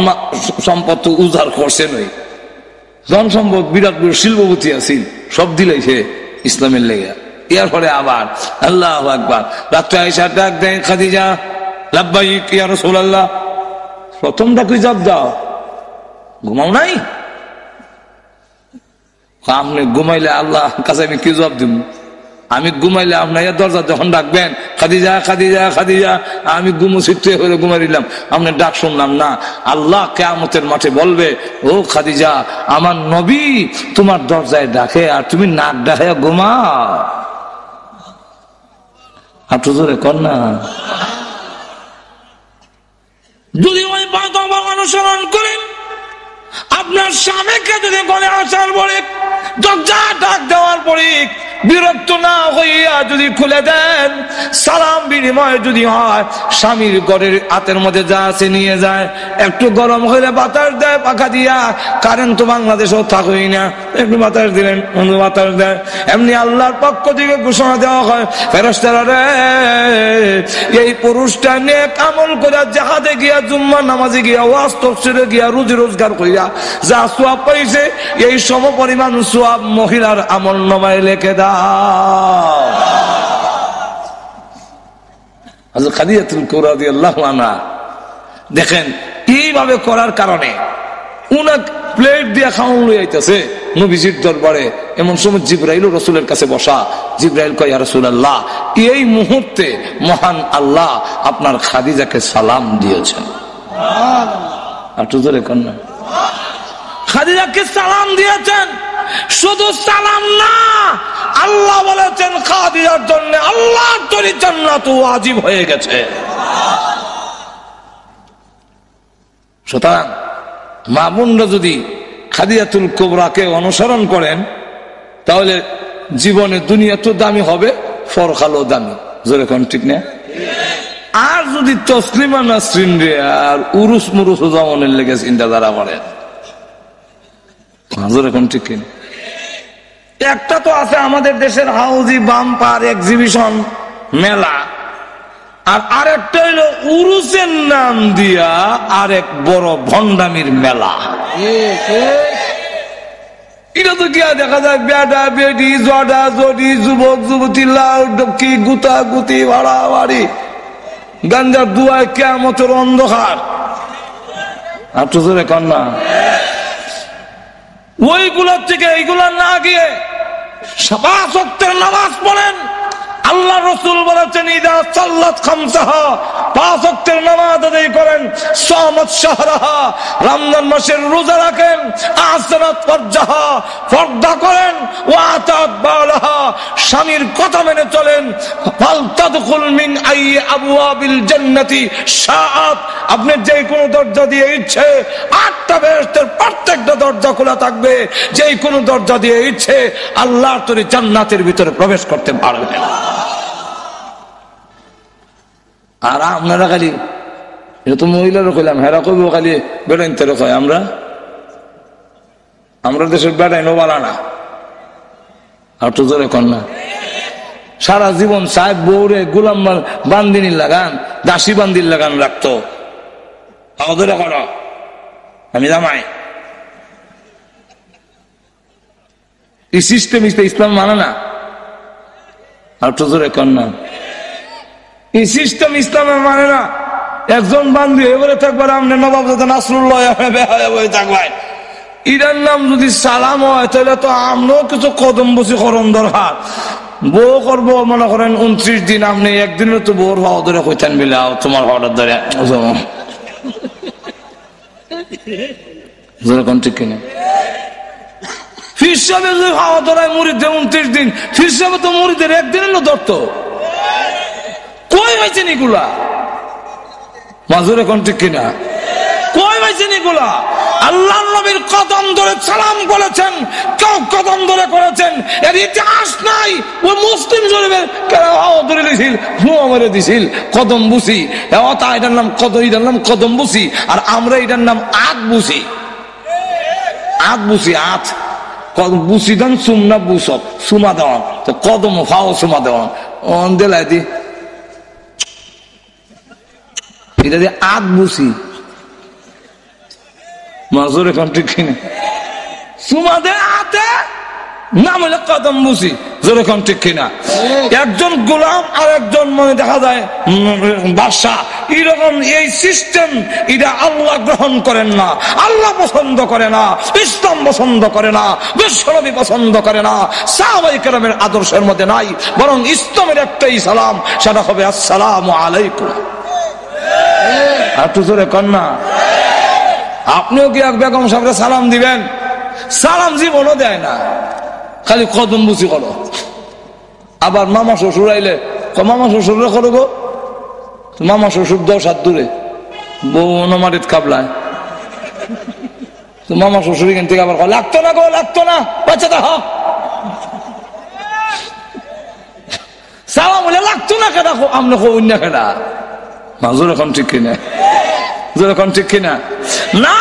সম্পদ উজাড় করছে নয়, ধন সম্পদ বিরাট বড় শিল্পপতি আছিল, সব দিলাইছে ইসলামের লেগে। এর পরে আবার আল্লাহু আকবার, রাত্রে আয়েশা ডাক দেয়, খাদিজা লাব্বাইক ইয়া রাসূলুল্লাহ, প্রথম ডাকে জবাব দাও, ঘুমাও নাই? আপনি ঘুমাইলে আল্লাহ কাছে আমি কি জবাব দিব? আমি ঘুমাইলে আপনার দরজা যখন ডাকবেন, খাদিজা খাদিজা খাদিজা, আমি ঘুমোচিত্রে হয়ে ঘুমাই দিলাম, আপনার ডাক শুনলাম না। আল্লাহ কিয়ামতের মাঠে বলবে, ও খাদিজা, আমার নবী তোমার দরজায় ডাকে আর তুমি নাক ডাকে ঘুমাও। হাঁটু ধরে কর না। যদি ওই বাধ্যবাধকতা অনুসরণ করেন, আপনার স্বামীকে যদি বলে আসার পরে দরজা ডাক দেওয়ার পরে বিরক্ত না হইয়া যদি খুলে দেন, সালাম বিনিময় যদি হয়, স্বামীর ঘরের হাতের মধ্যে যা আছে নিয়ে যায়, একটু গরম হইলে বাতাস দেয় পাখা দিয়া, কারেন্ট তো বাংলাদেশেও থাকই না, একটু বাতাস দিলেন বাতাস দেয়। এমনি আল্লাহর পক্ষ থেকে ঘোষণা দেওয়া হয়, ফেরেশতারা রে এই পুরুষটা নেক আমল করে জাহাদে গিয়া, জুম্মা নামাজে গিয়া, ওয়াজ তাফসীরে গিয়া, রুজি রোজগার কইরা যা সওয়াব পাইছে, এই সম পরিমাণ সওয়াব মহিলার আমল নামায় লিখে দাও। হযরত খাদিজাতুল কুবরা রাদিয়াল্লাহু আনহা দেখেন এইভাবে করার কারণে উনাক প্লেট দিয়ে খাওয়ান লই আইতাছে নবীজির দরবারে। এমন সময় জিবরাইল রাসূলের কাছে বসা। জিবরাইল কয়, ইয়া রাসূলুল্লাহ, এই মুহূর্তে মহান আল্লাহ আপনার খাদিজাকে সালাম দিয়েছেন। একটু জোরে কোন না, খাদিজাকে সালাম দিয়েছেন। শুধু সালাম না, আল্লাহ বলেছেন খাদিজার জন্য আল্লাহর তৈরি জান্নাত ওয়াজিব হয়ে গেছে। সুতরাং মা বোনরা যদি খাদিজাতুল কুবরাকে অনুসরণ করেন, তাহলে জীবনে দুনিয়া তো দামি হবে, পরকালও দামি। জোরে কোন ঠিক না? আর যদি তসলিমা নাসরিন রে আর উরুস মুরুস জামানের লেগে চিন্তা ধারা পড়ে, জোরে কোন ঠিক কিনা? একটা তো আছে আমাদের দেশের হাউজি বাম্পার এক্সিবিশন মেলা, আর আরেকটা হইলো উরুসের নাম দিয়া আরেক বড় ভণ্ডামির মেলা। এটা তো কি দেখা যায়, বেটা বেটি, জডা জডি, যুবক যুবতী, লাউ ডকি, গুতা গুতি, বাড়াবাড়ি, গাঞ্জার দুয়ায় কিয়ামতের অন্ধকার। আর তো জোরে কন্যা, ওইগুলোর থেকে এইগুলা না গিয়ে 5 ওয়াক্তের নামাজ পড়েন। আল্লাহ রাসূল বলেছেন, ইদা সাল্লাত খামসাহা, 5 ওয়াক্তের নামাজ আদায় করেন, সামাত শাহরাহা, রমজান মাসের রোজা রাখেন, আসরাত ফারজাহা, পর্দা করেন, ওয়া আতাত বালাহা, স্বামীর কথা মেনে চলেন, ফাল তাদখুল মিন আই আবওয়াবিল জান্নাতি শাআত, আপনি যে কোনো দরজা দিয়ে ইচ্ছে 8টা বেহেশতের প্রত্যেকটা দরজা খোলা থাকবে, যে কোনো দরজা দিয়ে ইচ্ছে আল্লাহর তৈরি জান্নাতের ভিতরে প্রবেশ করতে পারবেন। আর আপনারা খালি এটা তো মহিলারও কইলাম, হেরা কইব খালি বেড়াইন তেরো কয়, আমরা দেশের বেড়াইন বালা না। আর তো জোরে কন্যা, সারা জীবন সাহেব বউরে গোলাম বান্দিনীর লাগান, দাসী বান্দির লাগান রাখতো। ধরে করো, আমি জামাই, এই সিস্টেম ইসলাম মানে না। আর তো জোরে কন্যা, এই সিস্টেম ইসলামে মানে না। একজন বান্ধবী এবারে থাকবার আপনি নবাব নাসরুল্লাহ থাকবেন, ইরার নাম যদি সালাম হয়, তাহলে তো আমরাও কিছু কদম বসি করণ দরকার। বউ করবো মনে করেন 29 দিন, আপনি একদিনও তো বউর ভাও ধরে কইতেন বিলাও তোমার ভাওটার ধরে ঠিক কিনা? ফির সাহেব যদি ভাওয়া ধরায় মুড়িতে 29 দিন, ফির সাহেব তো মুড়িদের একদিন এলো ধরতো। কই হয়েছেন এগুলা? মাজুরে কোন ঠিক কিনা? কই হয়েছেন এগুলা? আল্লাহ নবীর কদম ধরে সালাম বলেছেন, কেউ কদম ধরে করেছেন, এর ইতিহাস নাই। ওই মুসলিম শরীফের ধরে দিছিল, হুয়া মেরে দিছিল কদম বুসি, এটার নাম এটার নাম কদম বুসি, আর আমরা এটার নাম আত বুসি। আত বুসি, আত বুসি দেন সুমনা বুসক, সুমা দেওয়ান, তো কদম ফাও সুমা দেওয়ান দেলাই দি, এটা দিয়ে আত বুসি। মাজুর এখন ঠিক কিনা? সুমা দে আতে নাম হলে কদম বুসি। যেরকম ঠিক কিনা? একজন গোলাম আর একজন মনে দেখা যায় বাদশা, এরকম এই সিস্টেম এটা আল্লাহ গ্রহণ করেন না, আল্লাহ পছন্দ করে না, ইসলাম পছন্দ করে না, বিশ্বনবী পছন্দ করে না, সাহাবায়ে কেরামের আদর্শের মধ্যে নাই। বরং ইসলামের একটাই সালাম, সেটা হবে আসসালামু আলাইকুম। আর তো জোরে কন্যা, আপনিও কি এক বেগম সাহেবরা সালাম দিবেন? সালাম জীবনও দেয় না, খালি কদম বুঝি করো। আবার মামা শ্বশুর আইলে মামা শ্বশুরে করো গো, মামা শ্বশুর 10 হাত দূরে, বউ নমারিত কাবলায়, তো মামা শ্বশুর এখান থেকে আবার লাগতো না গো, লাগতো না, বাচ্চা দা সালাম বলে লাগতো না কেনা আপনি অন্য কেনা মাজুর এখন ঠিক কিনা এখন ঠিক কিনা না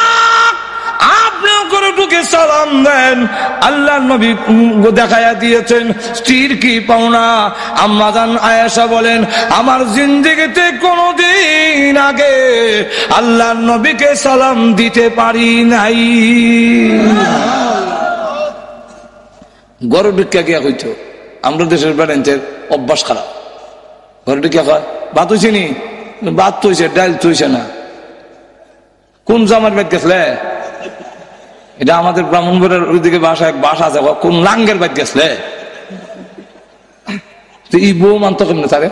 আপনিও করে ঢুকে সালাম দেন আল্লাহ নবী দেখাইয়া দিয়েছেন স্ত্রীর কি পাওনা আম্মা জান আয়েশা বলেন আমার জিন্দেগিতে কোনদিন আগে আল্লাহ নবীকে সালাম দিতে পারি নাই গরু ঢুকিয়া গিয়া হইতো আমরা দেশের বেড়াইতে অভ্যাস খারাপ ঘরে ঢুকিয়া হয় ভাত হইছে নি ভাত তো হইছে ডাল তো হইছে না কোন জামার বেদ গেছলে এটা আমাদের ব্রাহ্মণবাড়ির ওইদিকে ভাষা এক ভাষা আছে কোন লাঙ্গের বেদ গেছলে তো এই বউ মানত কেমনে তারে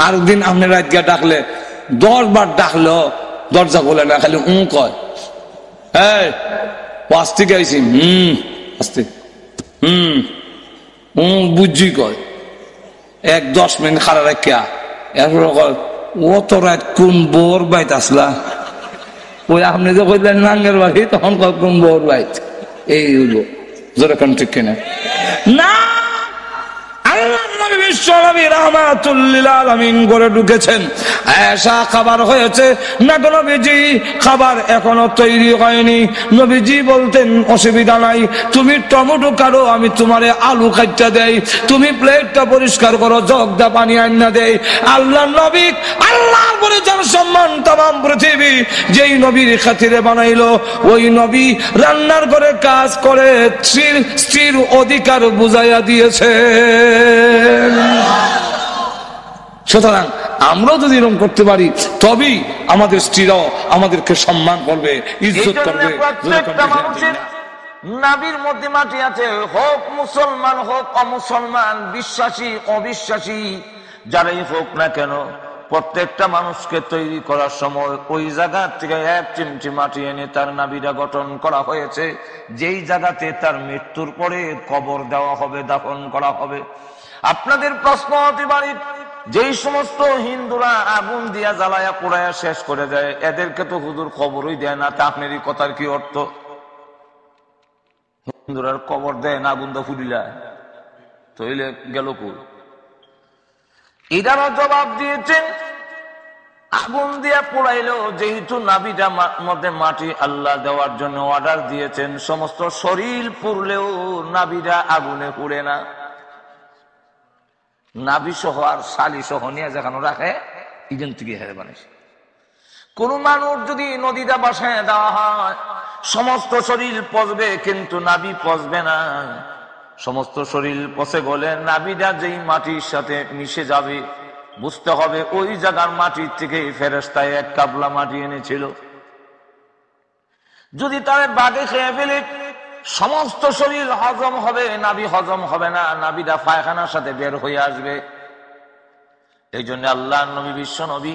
আর দিন আপনি রাত গিয়া ডাকলে 10 বার ডাকলো দরজা খোলে না খালি কয় এই আস্তে গাইছি আস্তে বুঝি কয় 1-10 মিনিট খারাপ রাখিয়া এরপর কয় ও তো রাত কোন বোর বাইত আসলা ওই আপনি যে কইলেন নাঙ্গের বাড়ি তখন কয় কোন বোর বাইত এই হইলো জোরে কোন ঠিক কিনা না আল্লাহ নবী বিশ্ব নবী রাহমাতুল লিল আলামিন করে ঢুকেছেন আয়েশা খাবার হয়েছে না গো নবীজি খাবার এখনো তৈরি হয়নি নবীজি বলতেন অসুবিধা নাই তুমি টমেটো কাটো আমি তোমারে আলু কাটটা দেই তুমি প্লেটটা পরিষ্কার করো জগদা পানি আইনা দেই আল্লাহ নবী আল্লাহর পরে যার সম্মান तमाम পৃথিবী যেই নবীর খাতিরে বানাইলো ওই নবী রান্নার ঘরে কাজ করে স্ত্রীর অধিকার বুঝাইয়া দিয়েছে সুতরাং আমরাও যদি এরকম করতে পারি তবেই আমাদের স্ত্রীরাও আমাদেরকে সম্মান করবে ইজ্জত করবে নাবির মধ্যে মাটি আছে হোক মুসলমান হোক অমুসলমান বিশ্বাসী অবিশ্বাসী যারাই হোক না কেন প্রত্যেকটা মানুষকে তৈরি করার সময় ওই জায়গা থেকে এক চিমটি মাটি এনে তার নাবিটা গঠন করা হয়েছে যেই জায়গাতে তার মৃত্যুর পরে কবর দেওয়া হবে দাফন করা হবে আপনাদের প্রশ্ন হতে পারে যেই সমস্ত হিন্দুরা আগুন দিয়া জ্বালায়া পোড়ায়া শেষ করে দেয় এদেরকে তো হুজুর খবরই দেয় না তা আপনার এই কথার কি অর্থ হিন্দুরার কবর দেয় না আগুন তো ফুটিলা তইলে গেল কই এটারও জবাব দিয়েছেন আগুন দিয়া পোড়াইলো যেহেতু নাবিটা মধ্যে মাটি আল্লাহ দেওয়ার জন্য অর্ডার দিয়েছেন সমস্ত শরীর পুড়লেও নাবিটা আগুনে পুড়ে না নাবি সহ আর শালি সহ নিয়ে যেখানে রাখে ইজন থেকে হেরে বানিয়েছে কোন মানুষ যদি নদীটা বাসায় দেওয়া হয় সমস্ত শরীর পচবে কিন্তু নাবি পচবে না সমস্ত শরীর পচে গেলে নাবিটা যেই মাটির সাথে মিশে যাবে বুঝতে হবে ওই জায়গার মাটির থেকে ফেরেশতায় এক কাবলা মাটি এনেছিল যদি তার বাগে খেয়ে ফেলে সমস্ত শরীর হজম হবে নাবি হজম হবে না নাবিটা পায়খানার সাথে বের হয়ে আসবে এই জন্য আল্লাহ নবী বিশ্ব নবী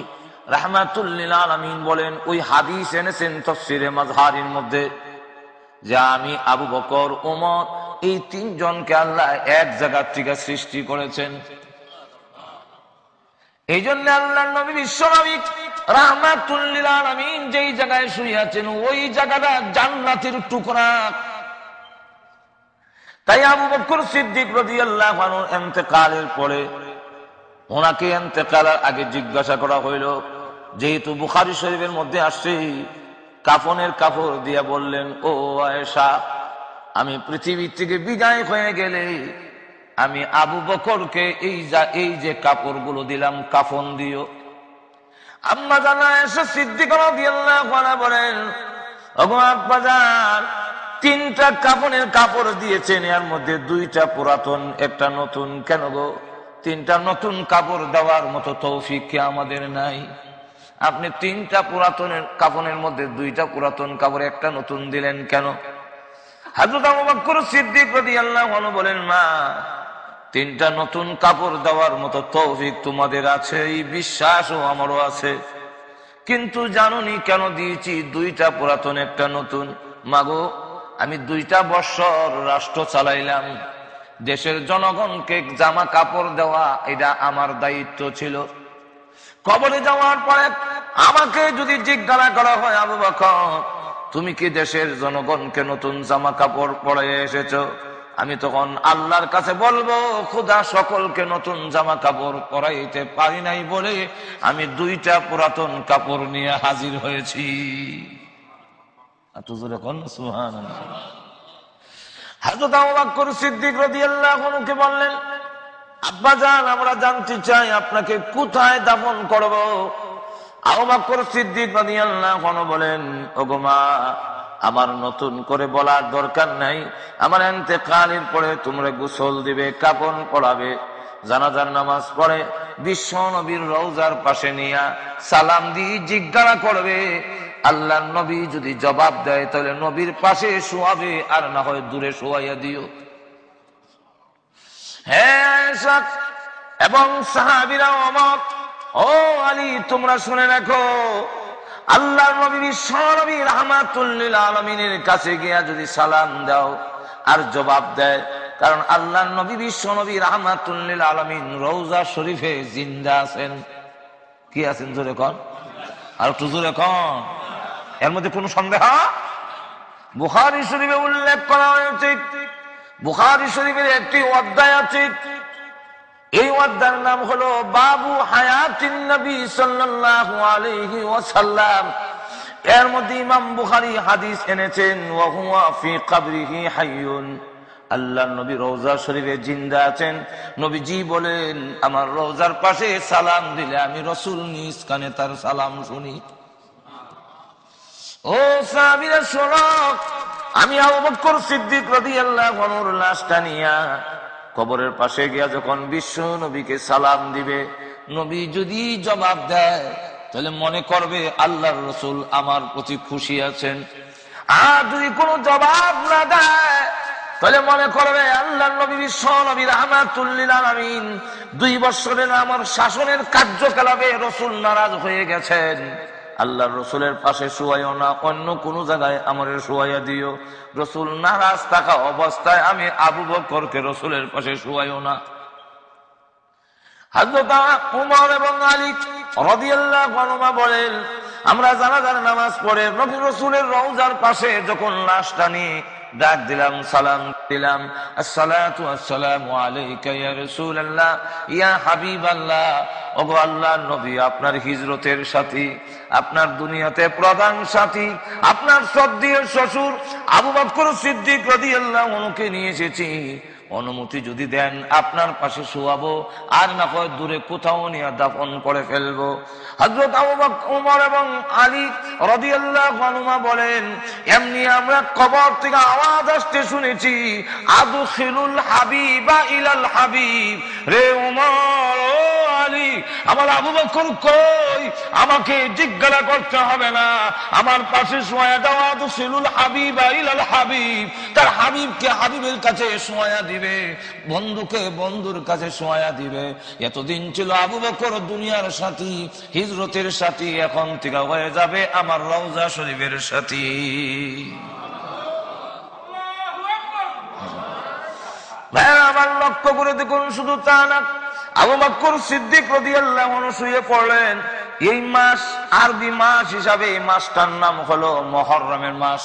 রাহমাতুল লিল আলামিন বলেন ওই হাদিস এনেছেন তাফসীরে মাজহারির মধ্যে যে আমি আবু বকর ওমর এই তিনজনকে আল্লাহ এক জায়গা থেকে সৃষ্টি করেছেন এই জন্য আল্লাহ নবী বিশ্ব নবী রাহমাতুল লিল আলামিন যেই জায়গায় শুয়ে আছেন ওই জায়গাটা জান্নাতের টুকরা তাই আবু বকর সিদ্দিক রাদিয়াল্লাহু আনহু ইন্তেকালের পরে ওনাকে ইন্তেকালের আগে জিজ্ঞাসা করা হইল যেহেতু বুখারী শরীফের মধ্যে আসছে কাফনের কাপড় দিয়া বললেন ও আয়েশা আমি পৃথিবী থেকে বিদায় হয়ে গেলে আমি আবু বকরকে এই যে কাপড়গুলো দিলাম কাফন দিও আম্মা জান আয়েশা সিদ্দিকা রাদিয়াল্লাহু আনহা বলেন ওগো আব্বা জান তিনটা কাফনের কাপড় দিয়েছেন এর মধ্যে দুইটা পুরাতন একটা নতুন কেন গো তিনটা নতুন কাপড় দেওয়ার মতো তৌফিক কি আমাদের নাই আপনি তিনটা পুরাতনের কাফনের মধ্যে দুইটা পুরাতন কাপড় একটা নতুন দিলেন কেন হযরত আবু বকর সিদ্দিক রাদিয়াল্লাহু আনহু বলেন মা তিনটা নতুন কাপড় দেওয়ার মতো তৌফিক তোমাদের আছে এই বিশ্বাসও আমারও আছে কিন্তু জানোনি কেন দিয়েছি দুইটা পুরাতন একটা নতুন মাগো আমি 2টা বছর রাষ্ট্র চালাইলাম দেশের জনগণকে জামা কাপড় দেওয়া এটা আমার দায়িত্ব ছিল কবরে যাওয়ার পরে আমাকে যদি জিজ্ঞাসা করা হয় আবু বকর তুমি কি দেশের জনগণকে নতুন জামা কাপড় পরাইয়া এসেছো আমি তখন আল্লাহর কাছে বলবো, খোদা সকলকে নতুন জামা কাপড় পরাইতে পারি নাই বলে আমি 2টা পুরাতন কাপড় নিয়ে হাজির হয়েছি। সুবহানাল্লাহ। হযরত আবু বকর সিদ্দিক রাদিয়াল্লাহু আনহু বললেন, আব্বাজান, আমরা জানতে চাই আপনাকে কোথায় দাফন করব? আবু বকর সিদ্দিক রাদিয়াল্লাহু আনহু বলেন, ওগো মা, আমার নতুন করে বলার দরকার নাই। আমার ইন্তেকালের পরে তোমরা গোসল দিবে, কাফন পরাবে, জানাজার নামাজ পড়ে বিশ্ব নবীর রওজার পাশে নিয়ে সালাম দিয়ে জিজ্ঞাসা করবে। আল্লাহর নবী যদি জবাব দেয় তাহলে নবীর পাশে শোয়াবে, আর না হয় দূরে শোয়াইয়া দিও। হ্যাঁ, এবং সাহাবীরা অমত, ও আলী, তোমরা শুনে রাখো, আল্লাহর নবী বিশ্ব নবী রাহমাতুল লিল আলামিনের কাছে গিয়া যদি সালাম দাও আর জবাব দেয়, কারণ আল্লাহর নবী বিশ্ব নবী রাহমাতুল লিল আলামিন রওজা শরীফে জিন্দা আছেন। কি আছেন জোরে কোন, আর একটু জোরে কোন। এর মধ্যে কোনো সন্দেহ? বুখারী শরীফে উল্লেখ করা হয়েছে, বুখারী শরীফের একটি অধ্যায় আছে, এই অধ্যায়ের নাম হলো বাবু হায়াতিন নবী সাল্লাল্লাহু আলাইহি ওয়াসাল্লাম। এর মধ্যে ইমাম বুখারী হাদিস এনেছেন, ওয়া হুয়া ফি কবরিহি হাইয়ুন, আল্লাহর নবী রওজা শরীফে জিন্দা আছেন। নবীজি বলেন, আমার রওজার পাশে সালাম দিলে আমি রাসূল নিজ কানে তার সালাম শুনি। ও সাহাবীরা শোনো, আমি আবু বকর সিদ্দিক রাদিয়াল্লাহু আনহুর লাশটা নিয়া কবরের পাশে গিয়া যখন বিশ্ব নবীকে সালাম দিবে, নবী যদি জবাব দেয় তাহলে মনে করবে আল্লাহর রাসূল আমার প্রতি খুশি আছেন। আর যদি কোনো জবাব না দেয় তাহলে মনে করবে আল্লাহর নবী বিশ্ব নবী রাহমাতুল লিল আলামিন 2 বছরের আমার শাসনের কার্যকলাপে রাসূল নারাজ হয়ে গেছেন। আল্লাহর রাসূলের পাশে শুয়াইও না, অন্য কোন জায়গায় আমারে শুয়াইয়া দিও। রাসূল নারাজ থাকা অবস্থায় আমি আবু বকরকে রাসূলের পাশে শুয়াইও না। হযরত ওমর এবং আলী রাদিয়াল্লাহু আনহুমা বলেন, আমরা জানাজার নামাজ পড়ে নবী রাসূলের রওজার পাশে যখন লাশটা নিয়ে ডাক দিলাম, সালাম দিলাম, আসসালাতু আসসালামু আলাইকা ইয়া রাসূলুল্লাহ, ইয়া হাবিবাল্লাহ, ওগো আল্লাহর নবী, আপনার হিজরতের সাথী, আপনার দুনিয়াতে প্রধান সাথী, আপনার শ্রদ্ধেয় শ্বশুর আবু বকর সিদ্দিক রাদিয়াল্লাহু আনহুকে নিয়ে এসেছি, অনুমতি যদি দেন আপনার পাশে শোয়াবো, আর না হয় দূরে কোথাও নিয়ে দাফন করে ফেলবো। হযরত আবু বকর, ওমর এবং আলী রাদিয়াল্লাহু আনহুমা বলেন, এমনি আমরা কবর থেকে আওয়াজ আসতে শুনেছি, আদখিলুল হাবিবা ইলাল হাবিব। রে ওমর, ও আলী, আমার আবু বকর কই? আমাকে জিজ্ঞাসা করতে হবে না, আমার পাশে শোয়া দাও। আদখিলুল হাবিবা ইলাল হাবিব, তার হাবিবকে হাবিবের কাছে শোয়া দিবে, বন্ধুকে বন্ধুর কাছে শোয়া দিবে। এতদিন ছিল আবু বকর দুনিয়ার সাথী, হিজরতের সাথী, এখন থেকে হয়ে যাবে আমার রওজা শরীফের সাথী। ভাই আমার লক্ষ্য করে দেখুন, শুধু তা না, আবু বকর সিদ্দিক রাদিয়াল্লাহু আনহু শুয়ে পড়লেন। এই মাস আরবি মাস হিসাবে এই মাসটার নাম হলো মুহররমের মাস।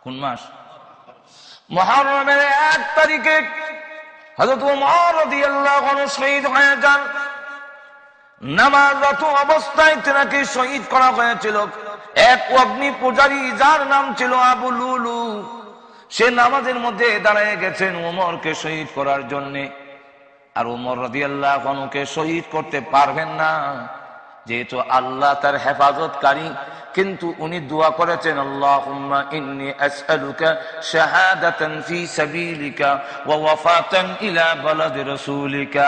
কোন মাস? মুহররমের 1 তারিখে হযরত ওমর রাদিয়াল্লাহু আনহু শহীদ হয়ে যান। নামাজরত অবস্থায় তাকে শহীদ করা হয়েছিল এক অগ্নি পূজারী, যার নাম ছিল আবু লুলু। সে নামাজের মধ্যে দাঁড়িয়ে গেছেন ওমরকে শহীদ করার জন্য। আর ওমর রাদিয়াল্লাহু আনহুকে শহীদ করতে পারবেন না, যেহেতু আল্লাহ তার হেফাজতকারী, কিন্তু উনি দোয়া করেছেন, আল্লাহুম্মা ইন্নী আসআলুকা শাহাদাতান ফি সাবিলিকা ওয়া ওয়াফাতান ইলা বালাদি রাসূলিকা।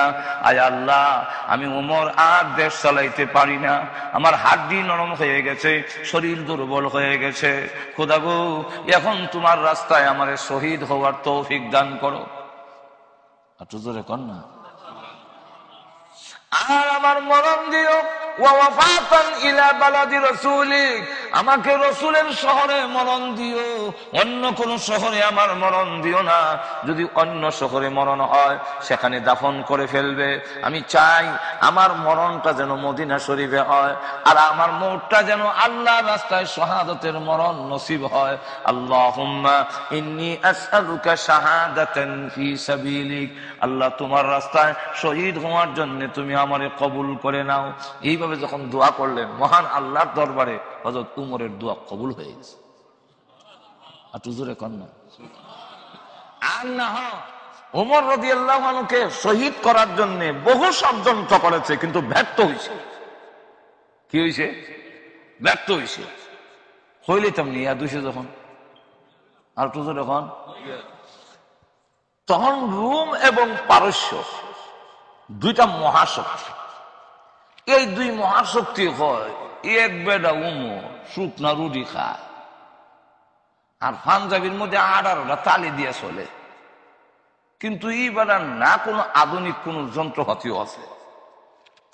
আয় আল্লাহ, আমি ওমর আর দেশ চালাইতে পারি না, আমার হাড্ডি নরম হয়ে গেছে, শরীর দুর্বল হয়ে গেছে, খোদা গো, এখন তোমার রাস্তায় আমারে শহীদ হওয়ার তৌফিক দান করো। একটু জোরে কর না। আর আমার মরণ দিও, ওয়া ওয়াফাতান ইলা বালাদি রাসূলিক, আমাকে রসুলের শহরে মরণ দিও, অন্য কোন শহরে আমার মরণ দিও না। যদি অন্য শহরে মরণ হয় সেখানে দাফন করে ফেলবে। আমি চাই আমার মরণটা যেন মদিনা শরীফে হয়, আর আমার মৌতটা যেন আল্লাহর রাস্তায় শাহাদাতের মরণ নসিব হয়। আল্লাহুম্মা ইন্নী আসআলুকা শাহাদাতান ফি সাবিলিক, আল্লাহ তোমার রাস্তায় শহীদ হওয়ার জন্য তুমি আমারে কবুল করে নাও। এইভাবে যখন দোয়া করলেন, মহান আল্লাহর দরবারে হযরত উমরের দোয়া কবুল হয়ে গেছে। আর জোরে কন্যা আর না, ওমর রাদিয়াল্লাহু আনহুকে শহীদ করার জন্য বহু ষড়যন্ত্র করেছে, কিন্তু ব্যর্থ হয়েছে। কি হয়েছে? ব্যর্থ হয়েছে। হইলে তেমনি দুইশে যখন আর জোরে এখন, তখন রোম এবং পারস্য দুইটা মহাশক্তি। এই দুই মহাশক্তি হয়, এক বেডা উমর শুকনা রুটি খায়, আর পাঞ্জাবির মধ্যে 18টা তালি দিয়ে চলে। কিন্তু এই বেড়া না কোনো আধুনিক কোন যন্ত্রপাতিও আছে,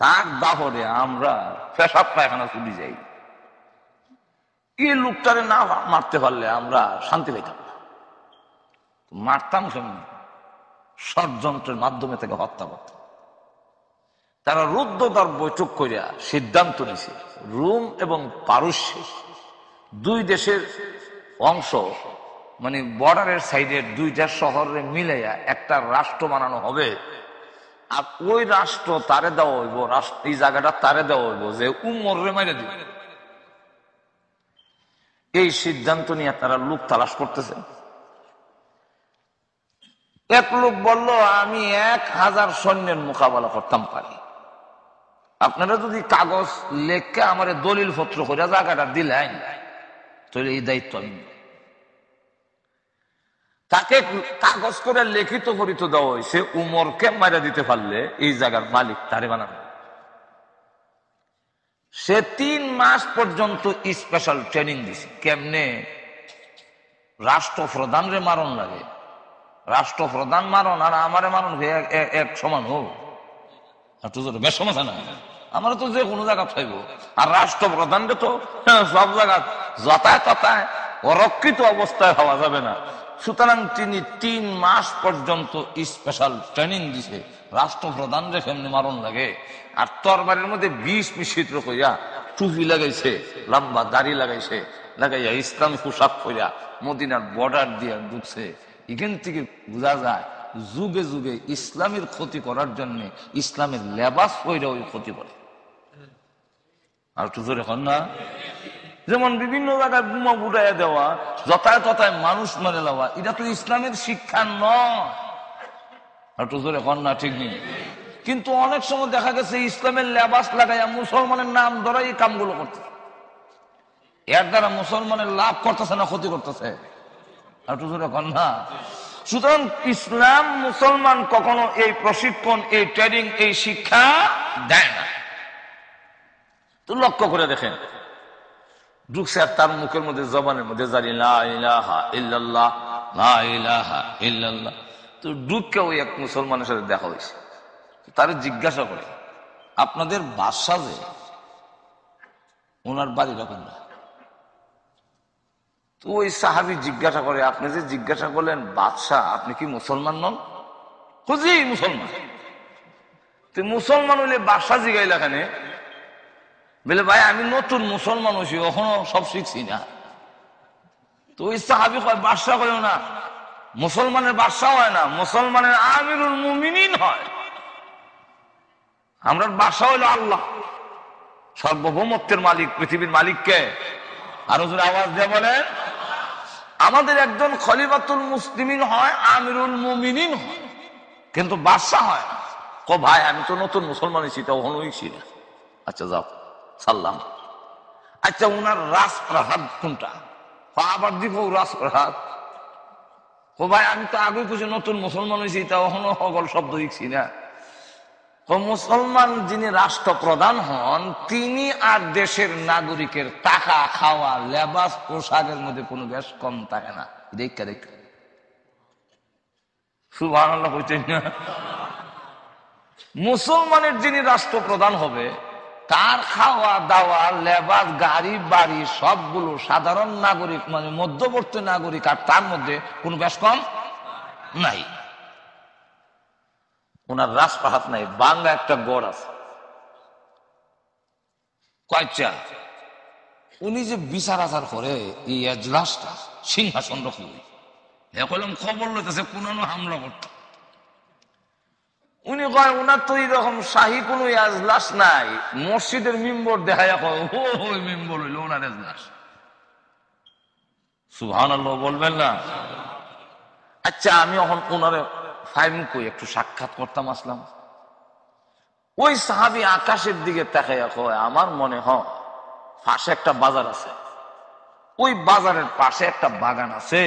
তার দাহরে আমরা পেশাব পায়খানা চলে যাই। এই লোকটারে না মারতে পারলে আমরা শান্তি পাইতাম না। মারতাম কেমনি? ষড়যন্ত্রের মাধ্যমে থেকে হত্যা করতাম। তারা রুদ্ধদ্বার বৈঠক করিয়া সিদ্ধান্ত নিছে, রোম এবং পারস্য দুই দেশের অংশ, মানে বর্ডারের সাইডের দুইটা শহরে মিলাইয়া একটা রাষ্ট্র বানানো হবে। আর ওই রাষ্ট্র তারে দেওয়া হইব, এই জায়গাটা তারে দেওয়া হইব যে উমরে মাইরে দিবে। এই সিদ্ধান্ত নিয়ে তারা লোক তালাশ করতেছে। এক লোক বলল, আমি 1000 সৈন্যের মোকাবেলা করতাম পারি। আপনারা যদি কাগজ লেখকে আমার দলিল পত্র করে জায়গাটা দিলেন, তাহলে এই দায়িত্ব আমি। তাকে কাগজ করে লিখিত করিত দেওয়া হয়েছে, উমরকে মারা দিতে পারলে এই জায়গার মালিক তারে বানাবে। সে 3 মাস পর্যন্ত স্পেশাল ট্রেনিং দিছে কেমনে রাষ্ট্রপ্রধান রে মারণ লাগে। রাষ্ট্রপ্রধান মারণ আর আমারে মারণ এক সমান হোক, বেশ সমাধান না। আমরা তো যে কোনো জায়গা চাইব, আর রাষ্ট্রপ্রধান তো সব জায়গা যথায় তথায় অরক্ষিত অবস্থায় হওয়া যাবে না। সুতরাং তিনি 3 মাস পর্যন্ত স্পেশাল ট্রেনিং দিছে রাষ্ট্রপ্রধান রে কেমনি মারণ লাগে। আর তরবারির মধ্যে 20 মিশ্রিত কইয়া টুপি লাগাইছে, লম্বা দাড়ি লাগাইছে, লাগাইয়া ইসলামী পোশাক কইরা মদিনার বর্ডার দিয়ে ঢুকছে। এখান থেকে বোঝা যায় যুগে যুগে ইসলামের ক্ষতি করার জন্য ইসলামের লেবাস পইরা ওই ক্ষতি করে। আর তো জোরে এখন না, যেমন বিভিন্ন জায়গায় বোমা বুড়াইয়া দেওয়া, যথায় তথায় মানুষ মেরে দেওয়া, এটা তো ইসলামের শিক্ষা নয়। আর তো জোরে এখন না, ঠিক নেই। কিন্তু অনেক সময় দেখা গেছে ইসলামের লেবাস লাগাইয়া মুসলমানের নাম ধরাই এই কামগুলো করতে। এর দ্বারা মুসলমানের লাভ করতেছে না ক্ষতি করতেছে? আর তো জোরে এখন না। সুতরাং ইসলাম মুসলমান কখনো এই প্রশিক্ষণ, এই ট্রেনিং, এই শিক্ষা দেয় না। তো লক্ষ্য করে দেখেন, ঢুকছে আর তার মুখের মধ্যে, জবানের মধ্যে জানি লা ইলাহা ইল্লাল্লাহ, লা ইলাহা ইল্লাল্লাহ। তো ঢুকে ওই এক মুসলমানের সাথে দেখা হয়েছে। তারে জিজ্ঞাসা করে, আপনাদের বাদশা যে, ওনার বাড়ি রকম না। তো ওই সাহাবী জিজ্ঞাসা করে, আপনি যে জিজ্ঞাসা করলেন বাদশাহ, আপনি কি মুসলমান নন? খুঁজি মুসলমান। তো মুসলমান হইলে বাদশাহ জিগাইলা এখানে? বলে, ভাই আমি নতুন মুসলমান হয়েছি, এখনো সব শিখছি না। তো ওই সাহাবী কয়, বাদশাহ কইও না, মুসলমানের বাদশাহ হয় না, মুসলমানের আমিরুল মুমিনিন হয়। আমরা বাদশাহ হইল আল্লাহ, সার্বভৌমত্বের মালিক, পৃথিবীর মালিককে। আরো জোরে আওয়াজ দিয়ে বলেন, আমাদের একজন খলিফাতুল মুসলিমিন হয়, আমিরুল মুমিনিন হয়, কিন্তু বাদশাহ হয় না। কো ভাই আমি তো নতুন মুসলমান হয়েছি, তো ওখানে হয়েছি না। আচ্ছা যাও, সাল্লাম। আচ্ছা উনার রাজপ্রাসাদ কোনটা? আবার দিব রাজপ্রাসাদ। ও ভাই আমি তো আগে কিছু নতুন মুসলমান হয়েছি, তা ওখানে সকল শব্দ শিখছি না। মুসলমান যিনি রাষ্ট্রপ্রধান হন, তিনি আর দেশের নাগরিকের টাকা, খাওয়া, লেবাস, পোশাকের মধ্যে কোনো বেশ কম থাকে না। দেখা দেখা সুবহানাল্লাহ কইতেন না? মুসলমানের যিনি রাষ্ট্রপ্রধান হবে, তার খাওয়া দাওয়া লেবাস গাড়ি বাড়ি সবগুলো সাধারণ নাগরিক মানে মধ্যবর্তী নাগরিক আর তার মধ্যে কোনো বেশ কম নাই। ওনার রাজপ্রাসাদ নাই, বাংলা একটা গড় আছে কয়টা। উনি যে বিচার আচার করে এই এজলাসটা সিংহাসন রকম এখন খবর লইতেছে কোন হামলা করত। উনি কয় ওনার তো এইরকম শাহী কোন এজলাস নাই, মসজিদের মেম্বর দেখায় ওই মেম্বর হইল ওনার এজলাস। সুবহানাল্লাহ বলবেন না? আচ্ছা আমি এখন ওনারে ফাইম কই একটু সাক্ষাৎ করতাম আসলাম। ওই সাহাবী আকাশের দিকে তাকাইয়া কয় আমার মনে হয় পাশে একটা বাজার আছে, ওই বাজারের পাশে একটা বাগান আছে,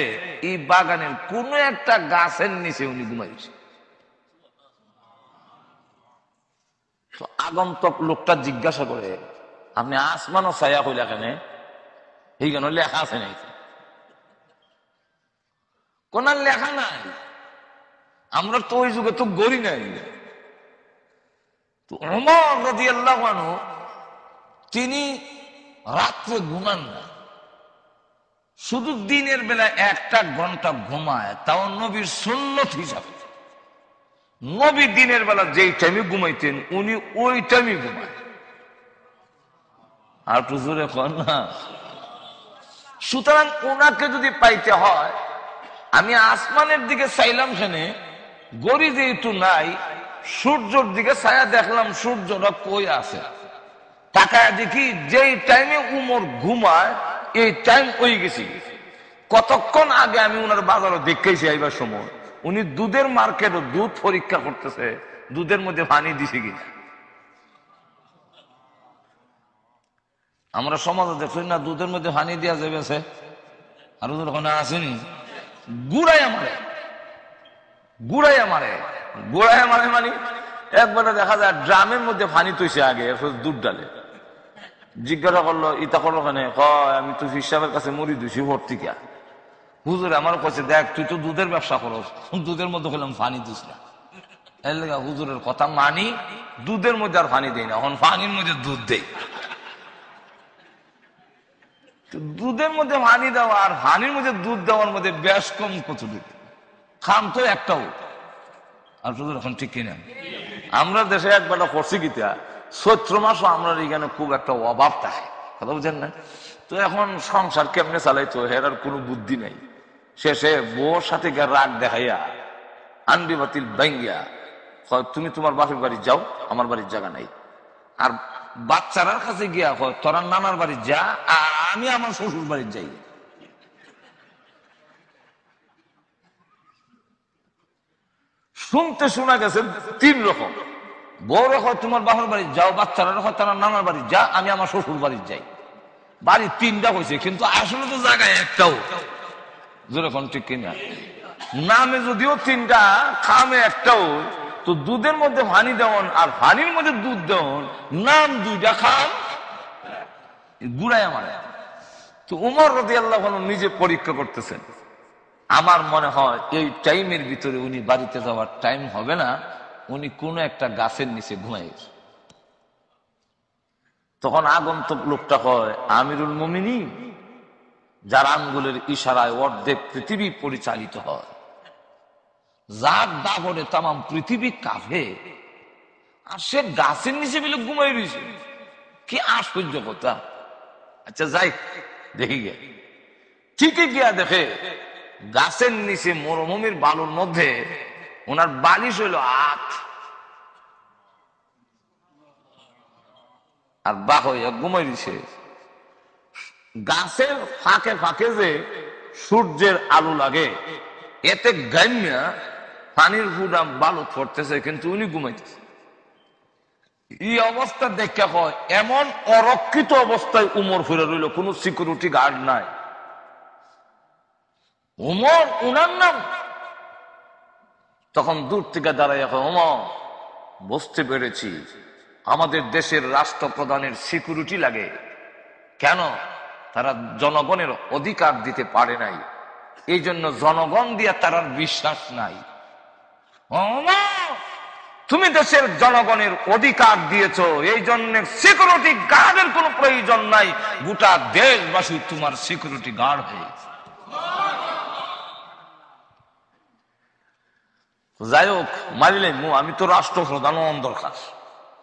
এই বাগানের কোন একটা গাছের নিচে উনি ঘুমাইছে। আগন্তক লোকটা জিজ্ঞাসা করে আপনি আসমানও ছায়া কইলা কেন? এইখানে লেখা আছে নাই? কোন লেখা নাই, আমরা তো ওই যুগে তো গড়ি নাই। তো ওমর রাদিয়াল্লাহু আনহু তিনি রাত্রে ঘুমান না, শুধু দিনের বেলা 1 ঘন্টা ঘুমায়, তাও নবীর সুন্নত হিসাবে। নবী দিনের বেলা যেই টাইমে ঘুমাইতেন উনি ওই টাইমে ঘুমায়। আর তো জোরে কর না। সুতরাং ওনাকে যদি পাইতে হয়, আমি আসমানের দিকে চাইলাম, সেনে গড়ি যেহেতু নাই, সূর্যর দিকে ছায়া দেখলাম, সূর্যটা কই আছে। তাকায় দেখি যেই টাইমে উমর ঘুমায় এই টাইম ওই গেছি। কতক্ষণ আগে আমি উনার বাজারও দেখেছি আইবার সময় উনি দুধের মার্কেটও দুধ পরীক্ষা করতেছে, দুধের মধ্যে পানি দিছে কিনা। আমরা সমাজে দেখছি না দুধের মধ্যে পানি দেওয়া যাবে, আর ওখানে আসেনি গুড়াইয়া মারে, গুড়াইয়া মারে, গুড়াইয়া মারে মানে একবারে দেখা যায় ড্রামের মধ্যে পানি তৈছে আগে দুধ ডালে। জিজ্ঞাসা করলো ইতা করলো ওখানে, আমি তো হিসাবের কাছে মরি দুছি ভর্তি কে হুজুর আমার কাছে, দেখ তুই তো দুধের ব্যবসা করো, দুধের মধ্যে খেলাম পানি দিস না। এর লেগে হুজুরের কথা মানি, দুধের মধ্যে আর পানি দেয় না, এখন পানির মধ্যে দুধ দেই। দুধের মধ্যে পানি দেওয়া আর পানির মধ্যে দুধ দেওয়ার মধ্যে বেশ কম কতটুকু, খাম তো একটাও। আর শুধু এখন ঠিক কিনা আমরা দেশে একবারটা করছি কিতা, চৈত্র মাসও আমরা এখানে খুব একটা অভাব থাকে, কথা বুঝেন না? তো এখন সংসার কেমনে চালাইতো হেরার কোনো বুদ্ধি নাই। শেষে বউর সাথে রাগ দেখাইয়া আন্ডি বাতিল ভাঙ্গিয়া তুমি তোমার বাপের বাড়ি যাও, আমার বাড়ির জায়গা নাই। আর বাচ্চারার কাছে গিয়া তোরা নানার বাড়ি যা, আর আমি আমার শ্বশুর বাড়ির যাই। শুনতে শোনা গেছে 3 রকম। বউ রেখো তোমার বাপের বাড়ি যাও, বাচ্চারা রেখো তারা নানার বাড়ি যা, আমি আমার শ্বশুর বাড়ি যাই। বাড়ি 3টা হয়েছে, কিন্তু আসলে তো জায়গায় একটাও। যেরকম ঠিক কিনা নামে যদিও 3টা, খামে একটাও। তো দুধের মধ্যে পানি দেওয়ান আর পানির মধ্যে দুধ দেওয়ান, নাম 2টা, খাম গুড়াই আমার। তো উমর রাদিয়াল্লাহু আনহু নিজে পরীক্ষা করতেছেন। আমার মনে হয় এই টাইমের ভিতরে উনি বাড়িতে যাওয়ার টাইম হবে না, উনি কোন একটা গাছের নিচে ঘুমাই গেছে। তখন আগন্তক লোকটা হয় আমিরুল মুমিনিন, যার আঙ্গুলের ইশারায় অর্ধেক পৃথিবী পরিচালিত হয়, যার দাবরে তাম পৃথিবী কাঁপে, আর সে গাছের নিচে বলে ঘুমাই রয়েছে। কি আশ্চর্য কথা। আচ্ছা যাই দেখি গে, ঠিকই গিয়া দেখে গাছের নিচে মরুভূমির বালুর মধ্যে ওনার বালিশ হইল হাত, আর বাহ হইয়া ঘুমাই দিছে। গাছের ফাঁকে ফাঁকে যে সূর্যের আলো লাগে, এতে গাইমিয়া পানির ফুটা বালু পড়তেছে, কিন্তু উনি ঘুমাইতেছে। এই অবস্থা দেখা হয় এমন অরক্ষিত অবস্থায় উমর ফিরে রইল, কোন সিকিউরিটি গার্ড নাই। উমর উনার নাম। তখন দূর থেকে দাঁড়াইয়া উমর, বুঝতে পেরেছি আমাদের দেশের রাষ্ট্রপ্রধানের সিকিউরিটি লাগে কেন? তারা জনগণের অধিকার দিতে পারে নাই, এই জন্য জনগণ দিয়া তার বিশ্বাস নাই। তুমি দেশের জনগণের অধিকার দিয়েছ, এই জন্য সিকিউরিটি গার্ডের কোনো প্রয়োজন নাই, গোটা দেশবাসী তোমার সিকিউরিটি গার্ড হয়েছে। যাই হোক, মারিলে আমি তো রাষ্ট্রপ্রধান দরকার,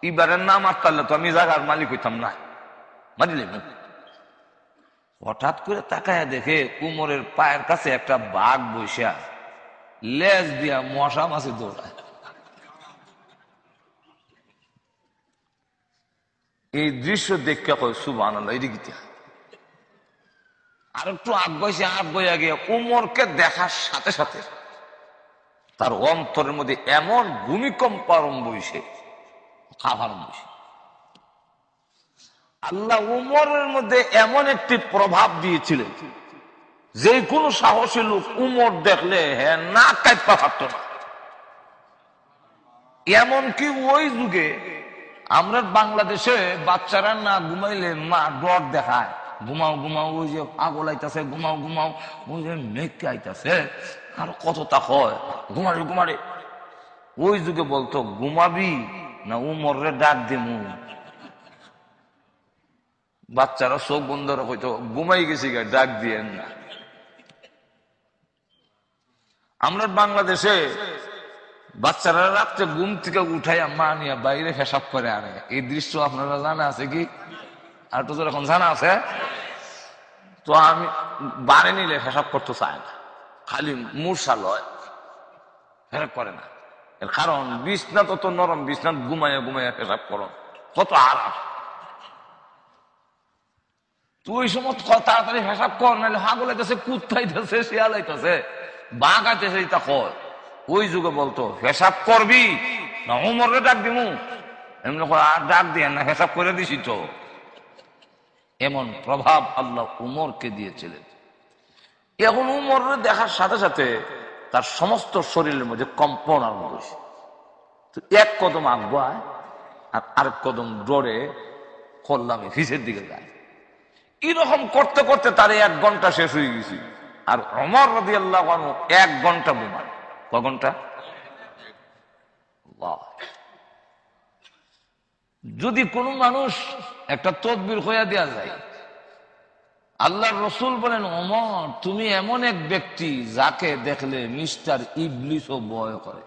এবারের নাম আটকালে তো আমি জায়গার মালিক হইতাম না, মারিলে। হঠাৎ করে তাকায় দেখে উমরের পায়ের কাছে একটা বাঘ বৈশা লেজ দিয়া মশা মাছি দৌড়ায়। এই দৃশ্য দেখে কয় সুবহানাল্লাহ, এদিকে আর একটু আগ গিয়ে উমরকে দেখার সাথে সাথে তার অন্তরের মধ্যে এমন ভূমিকম্প আরম্ভ হয়েছে, আল্লাহ উমরের মধ্যে এমন একটি প্রভাব দিয়েছিলেন, যে কোনো সাহসী লোক উমর দেখলে হ্যাঁ না কাঁপা থাকত না। এমনকি ওই যুগে আমরা বাংলাদেশে বাচ্চারা না ঘুমাইলে মা ডর দেখায়, ঘুমাও ঘুমাও, ওই যে পাগল আইতাছে, ঘুমাও ঘুমাও, ওই যে মেঘকে আইতাছে, আর কতটা হয়, ঘুমারে ঘুমারে। ওই যুগে বলতো ঘুমাবি না উমরে ডাক দিমু। বাচ্চারা চোখ বন্ধ হইতো, ঘুমাই গেছি ডাক দিয়েন না। আমরা বাংলাদেশে বাচ্চারা রাত্রে ঘুম থেকে উঠাইয়া মা নিয়ে বাইরে পেশাব করে আনে, এই দৃশ্য আপনারা জানা আছে কি? আর তো যখন জানা আছে, তো আমি বাড়ি নিলে পেশাব করতে চাই না, খালি মূর্ছা লয়, ফেরক করে না। এর কারণ বিছনা তত নরম, বিছনা ঘুমাইয়া ঘুমাইয়া পেশাব করো, কত আরাম। তুই ওই সময় তাড়াতাড়ি পেশাব কর, নাহলে হাগল আইতেছে, কুত্তা আইতেছে, শিয়াল আইতেছে, বাঘ আইতেছে, এটা কর। ওই যুগে বলতো পেশাব করবি না উমরে ডাক দিমু, এমনি আর ডাক দিয়ে না, পেশাব করে দিছি তো। এমন প্রভাব আল্লাহ উমরকে দিয়েছিলেন। এখন উমরে দেখার সাথে সাথে তার সমস্ত শরীরের মধ্যে কম্পন আরম্ভ হয়েছে। এক কদম আগুয়ায় আর আরেক কদম ডরে করলামে ফিসের দিকে যায়। এরকম করতে করতে তার 1 ঘন্টা শেষ হয়ে গেছে। আর ওমর রাদিয়াল্লাহু আনহু 1 ঘন্টা ঘুমান। ক ঘন্টা? যদি কোন মানুষ একটা তদবির হইয়া দেয়া যায়, আল্লাহর রাসূল বলেন, ওমর তুমি এমন এক ব্যক্তি যাকে দেখলে মিস্টার ইবলিসও ভয় করে।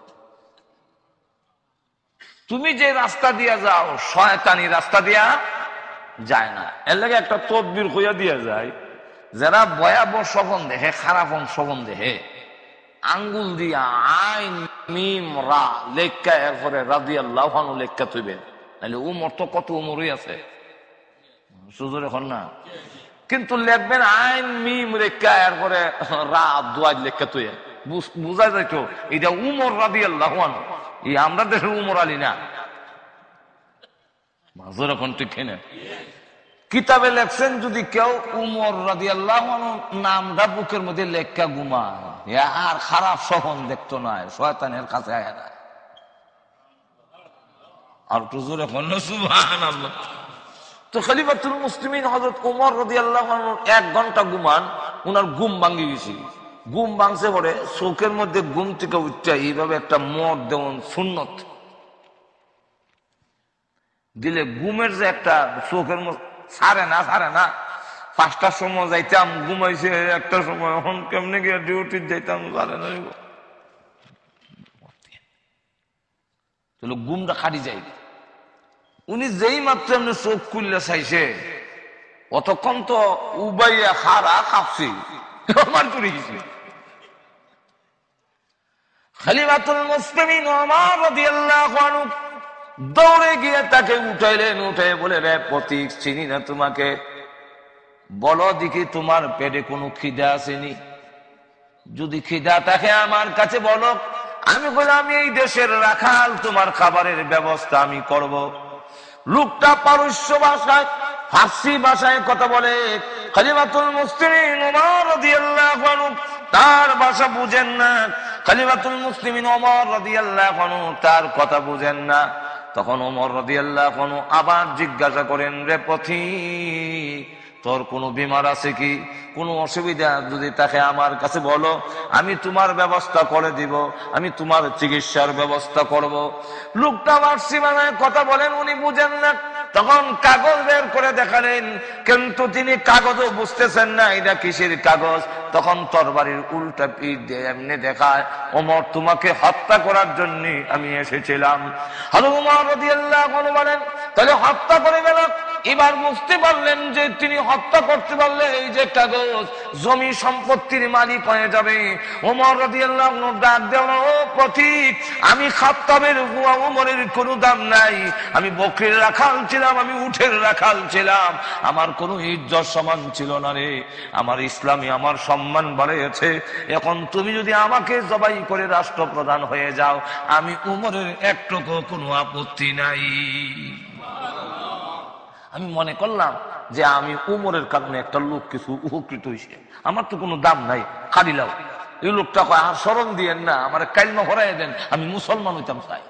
তুমি যে রাস্তা দিয়া যাও শয়তানি রাস্তা দিয়া যায় না। এর লাগে একটা তদবির হইয়া দিয়া যায়, যারা ভয়াবহ স্বপন দেখে, খারাপ স্বপন দেখে, আঙ্গুল দিয়া আইন মিম রা লেখা, এরপরে রাদিয়াল্লাহু আনহু লেখা তুইবেন। নাহলে উমর তো কত উমরই আছে, সুজোর এখন না, কিন্তু লিখবেন আইন মিম রেখা, এরপরে রা দোয়াজ লেখা তুই, বুঝা যাইত এটা উমর রাদিয়াল্লাহু আনহু। এই আমরা দেশের উমর আলী না, মাজুর এখন ঠিক না। কিতাবে লেখছেন যদি কেউ উমর রাদিয়াল্লাহু আনহু নামটা বুকের মধ্যে লেখা ঘুমায়, আর খারাপ স্বপ্ন দেখতো না, শয়তানের কাছে আয় না। আর তো জোরে বলল সুবহানাল্লাহ। তো খলিফাতুল মুসলিমিন হযরত ওমর রাদিয়াল্লাহু আনহু 1 ঘন্টা ঘুমান, উনার ঘুম ভাঙি গেছে। ঘুম ভাঙছে পরে চোখের মধ্যে ঘুম থেকে উঠতে এইভাবে একটা মদ দেওয়ান সুন্নত দিলে ঘুমের যে একটা চোখের মধ্যে ছাড়ে না। 5টার সময় যাইতাম, ঘুমাইছে 1টার সময়, এখন কেমনে গিয়ে ডিউটি যাইতাম, ছাড়ে না। ঘুমটা খাটি যাই। উনি যেই মাত্র এমনি চোখ খুললে চাইছে, অতক্ষণ তো উবাইয়া খারা কাঁপছি, আমার চুরি গেছে। খলিফাতুল মুসলিমিন ওমর রাদিয়াল্লাহু আনহু দৌড়ে গিয়ে তাকে উঠাইলেন। উঠে বলে, রে প্রতীক, চিনি না তোমাকে, বলো দেখি তোমার পেটে কোনো খিদা আসেনি? যদি খিদা থাকে আমার কাছে বলো, আমি বলে আমি এই দেশের রাখাল, তোমার খাবারের ব্যবস্থা আমি করব। লোকটা পারস্য ভাষায়, ফার্সি ভাষায় কথা বলে। খলিফাতুল মুসলিমিন ওমর রাদিয়াল্লাহু আনহু তার ভাষা বুঝেন না, খলিফাতুল মুসলিমিন ওমর রাদিয়াল্লাহু আনহু তার কথা বুঝেন না। তখন ওমর রাদিয়াল্লাহু আনহু আবার জিজ্ঞাসা করেন, রে পথিক, তোর কোনো বিমার আছে কি, কোনো অসুবিধা যদি তাকে আমার কাছে বলো, আমি তোমার ব্যবস্থা করে দিব, আমি তোমার চিকিৎসার ব্যবস্থা করব। লোকটা বার্ষি বানায় কথা বলেন, উনি বুঝেন না। তখন কাগজ বের করে দেখালেন, কিন্তু তিনি কাগজও বুঝতেছেন না এটা কিসের কাগজ। তখন তরবারির উল্টা পিঠ দিয়ে এমনি দেখায়, ওমর তোমাকে হত্যা করার জন্য আমি এসেছিলাম। হযরত ওমর রাদিয়াল্লাহু আনহু বলেন, তাহলে হত্যা করে গেল। এবার বুঝতে পারলেন যে তিনি হত্যা করতে পারলে এই যে কাগজ, জমি সম্পত্তির মালিক হয়ে যাবে। ওমর রাদিয়াল্লাহু আনহু ডাক দেন, ও পথিক, আমি খাত্তাবের হুয়া ওমরের কোনো দাম নাই। আমি বকরির রাখাল ছিলাম, আমি উটের রাখাল ছিলাম, আমার কোনো ইজ্জত সমান ছিল না রে। আমার ইসলামে আমার সম্মান বাড়িয়েছে। এখন তুমি যদি আমাকে জবাই করে রাষ্ট্রপ্রধান হয়ে যাও, আমি উমরের একটুকু কোনো আপত্তি নাই। আমি মনে করলাম যে আমি উমরের কারণে একটা লোক কিছু উপকৃত হয়েছে, আমার তো কোনো দাম নাই, কাঁদিলাও। এই লোকটা কয়, আর স্মরণ দিয়েন না, আমার কালমা ভরাই দেন, আমি মুসলমান হইতাম চাই।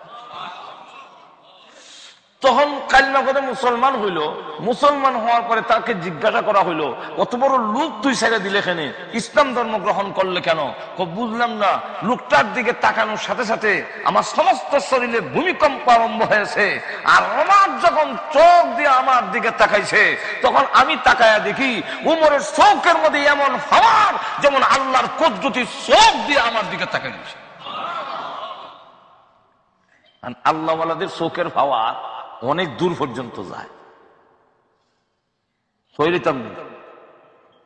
তখন কালমা করে মুসলমান হইল। মুসলমান হওয়ার পরে তাকে জিজ্ঞাসা করা হইলো, অত বড় লোক তুই ছেড়ে দিলে কেন, ইসলাম ধর্ম গ্রহণ করলে কেন? বুঝলাম না। লোকটার দিকে তাকানোর সাথে সাথে আমার সমস্ত শরীরে ভূমিকম্প আরম্ভ হয়েছে। আর আমার যখন চোখ দিয়ে আমার দিকে তাকাইছে, তখন আমি তাকায়া দেখি উমরের চোখের মধ্যে এমন হাওয়ার, যেমন আল্লাহর কুদরতি চোখ দিয়ে আমার দিকে তাকাইছে। আল্লাহ ওয়ালাদের চোখের পাওয়ার অনেক দূর পর্যন্ত যায়।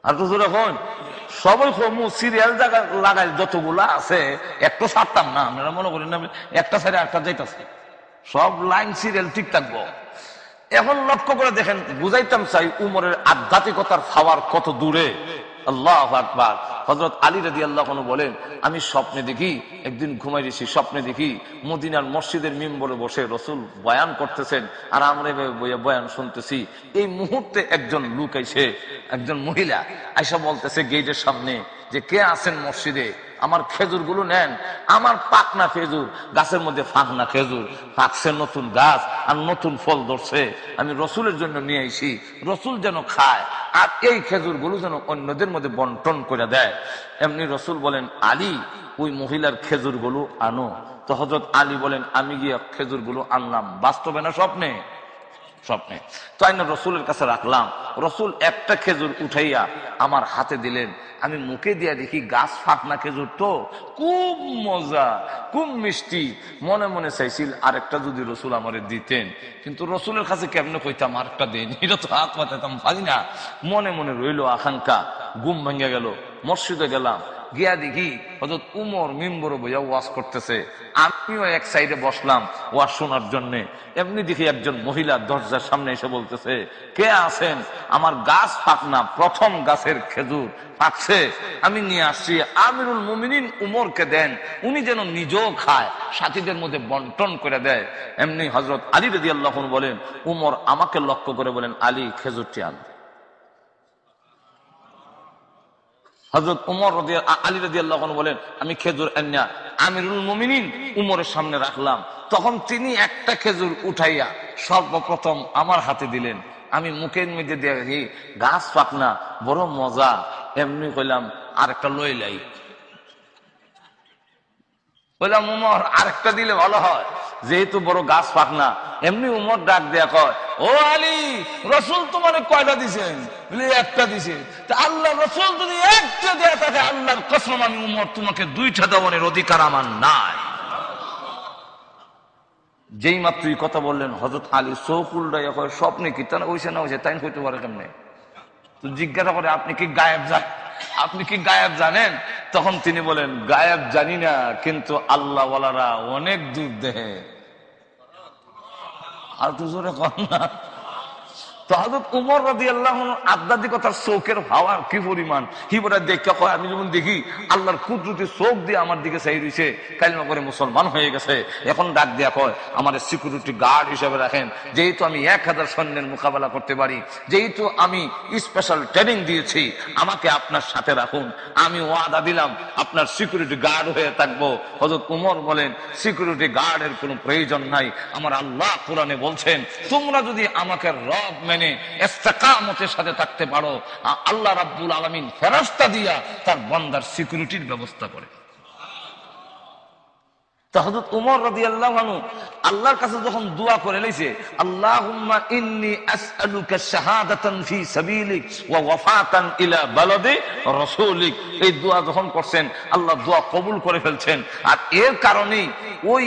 আর তো এখন সবাই সিরিয়াল জায়গা লাগাই যতগুলা আছে, একটু ছাড়তাম না, আপনারা মনে করেন না একটা সাইডে একটা যাইতেছে, সব লাইন সিরিয়াল ঠিক থাকবো। এখন লক্ষ্য করে দেখেন, বুঝাইতাম চাই উমরের আধ্যাত্মিকতার পাওয়ার কত দূরে। আল্লাহু আকবার। হযরত আলী রাদিয়াল্লাহু আনহু বলেন, আমি স্বপ্নে দেখি, একদিন ঘুমাই দিছি, স্বপ্নে দেখি মদিনার মসজিদের মিম্বরে বসে রাসূল বয়ান করতেছেন, আর আমরা বয়ান শুনতেছি। এই মুহূর্তে একজন লোক আইছে, একজন মহিলা আইসা বলতেছে গেটের সামনে যে, কে আছেন মসজিদে, আমার খেজুর গুলো নেন। আমার পাকনা খেজুর, গাছের মধ্যে ফাঁকনা খেজুর, পাকছে নতুন গাছ আর নতুন ফল ধরছে, আমি রসুলের জন্য নিয়ে আইছি, রসুল যেন খায়, আর এই খেজুর গুলো যেন অন্যদের মধ্যে বন্টন করে দেয়। এমনি রসুল বলেন, আলী ওই মহিলার খেজুর গুলো আনো। তো হযরত আলী বলেন, আমি গিয়ে খেজুর গুলো আনলাম। বাস্তবে না স্বপ্নে? স্বপ্নে। তো আইনা রসুলের কাছে রাখলাম। রসুল একটা খেজুর উঠাইয়া আমার হাতে দিলেন। আমি মুখে দিয়া দেখি গাছ ফাঁকনা খেজুর, তো খুব মজা, খুব মিষ্টি। মনে মনে চাইছিল আরেকটা যদি রসুল আমারে দিতেন, কিন্তু রসুলের কাছে কেমনে কইতাম আরেকটা দেন, এটা তো হাত পাতাম পারি না। মনে মনে রইল আকাঙ্ক্ষা। ঘুম ভেঙে গেল। মসজিদে গেলাম, গিয়া দেখি হযরত উমর মিম্বরে বইয়া ওয়াজ করতেছে, আমিও এক সাইডে বসলাম ওয়াজ শোনার জন্য। এমনি দেখি একজন মহিলা দরজার সামনে এসে বলতেছে, কে আছেন? আমার গাছ পাকনা, প্রথম গাছের খেজুর পাকছে, আমি নিয়ে আসছি, আমিরুল মুমিনিন উমরকে দেন, উনি যেন নিজেও খায়, সাথীদের মধ্যে বন্টন করে দেয়। এমনি হযরত আলী রাদিয়াল্লাহু আনহু বলেন, উমর আমাকে লক্ষ্য করে বলেন, আলী খেজুরটি আন। হযরত উমর আলী রাদিয়াল্লাহু আনহু বলেন, আমি খেজুর আনিয়া আমিরুল মুমিনিন উমরের সামনে রাখলাম। তখন তিনি একটা খেজুর উঠাইয়া সর্বপ্রথম আমার হাতে দিলেন। আমি মুখের মধ্যে দেখি গাছ পাকনা, বড় মজা। এমনি কইলাম আরেকটা লইলাই। বললাম, উমর আরেকটা দিলে ভালো হয়, যেহেতু বড় গাছ পাকনা। এমনি উমর ডাক দেয়া কয়, ও আলী, রসুল তোমার কয়টা দিছেন? একটা দিছে। আল্লাহ রসুল যদি একটা দেয়া থাকে, আল্লাহর কসম আমি উমর তোমাকে দুইটা দেওয়ানের অধিকার আমার নাই। যেই মাত্রই কথা বললেন, হযরত আলী চোখ উল্টাইয়া কয়, স্বপ্নে কি তা হইছে না হইছে তাই হইতে পারে কেমনে? তো জিজ্ঞাসা করে, আপনি কি গায়েব জানেন? আপনি কি গায়েব জানেন? তখন তিনি বলেন, গায়েব জানি না, কিন্তু আল্লাহ ওয়ালারা অনেক দূর দেহে। আর তো জোরে কর না। তো হযরত উমর রাদিয়াল্লাহু আনহু আধ্যাত্মিকতার চোখের ভাওয়ার কি পরিমাণ, হিবরা দেখে কয়, আমি যখন দেখি আল্লাহর কুদরতি চোখ দিয়ে আমার দিকে চাই রইছে, কালিমা করে মুসলমান হয়ে গেছে। এখন ডাক দেয়া কয়, আমার সিকিউরিটি গার্ড হিসেবে রাখেন, যেহেতু আমি 1000 সৈন্যের মোকাবেলা করতে পারি, যেহেতু আমি স্পেশাল ট্রেনিং দিয়েছি, আমাকে আপনার সাথে রাখুন, আমি ওয়াদা দিলাম আপনার সিকিউরিটি গার্ড হয়ে থাকবো। হযরত উমর বলেন, সিকিউরিটি গার্ডের কোনো প্রয়োজন নাই, আমার আল্লাহ কোরআনে বলছেন, তোমরা যদি আমাকে রব মেনে মেনে ইস্তেকামতের সাথে থাকতে পারো, আল্লাহ রাব্বুল আলামিন ফেরেশতা দিয়া তার বান্দার সিকিউরিটির ব্যবস্থা করে। তো হযরত ওমর রাদিয়াল্লাহু আনহু আল্লাহর কাছে যখন দোয়া করে লইছে, আল্লাহুম্মা ইন্নী আসআলুকা শাহাদাতান ফি সাবিলিক ওয়া ওয়াফাতান ইলা বালাদি রাসূলিক, এই দোয়া যখন করছেন আল্লাহ দোয়া কবুল করে ফেলছেন। আর এর কারণেই ওই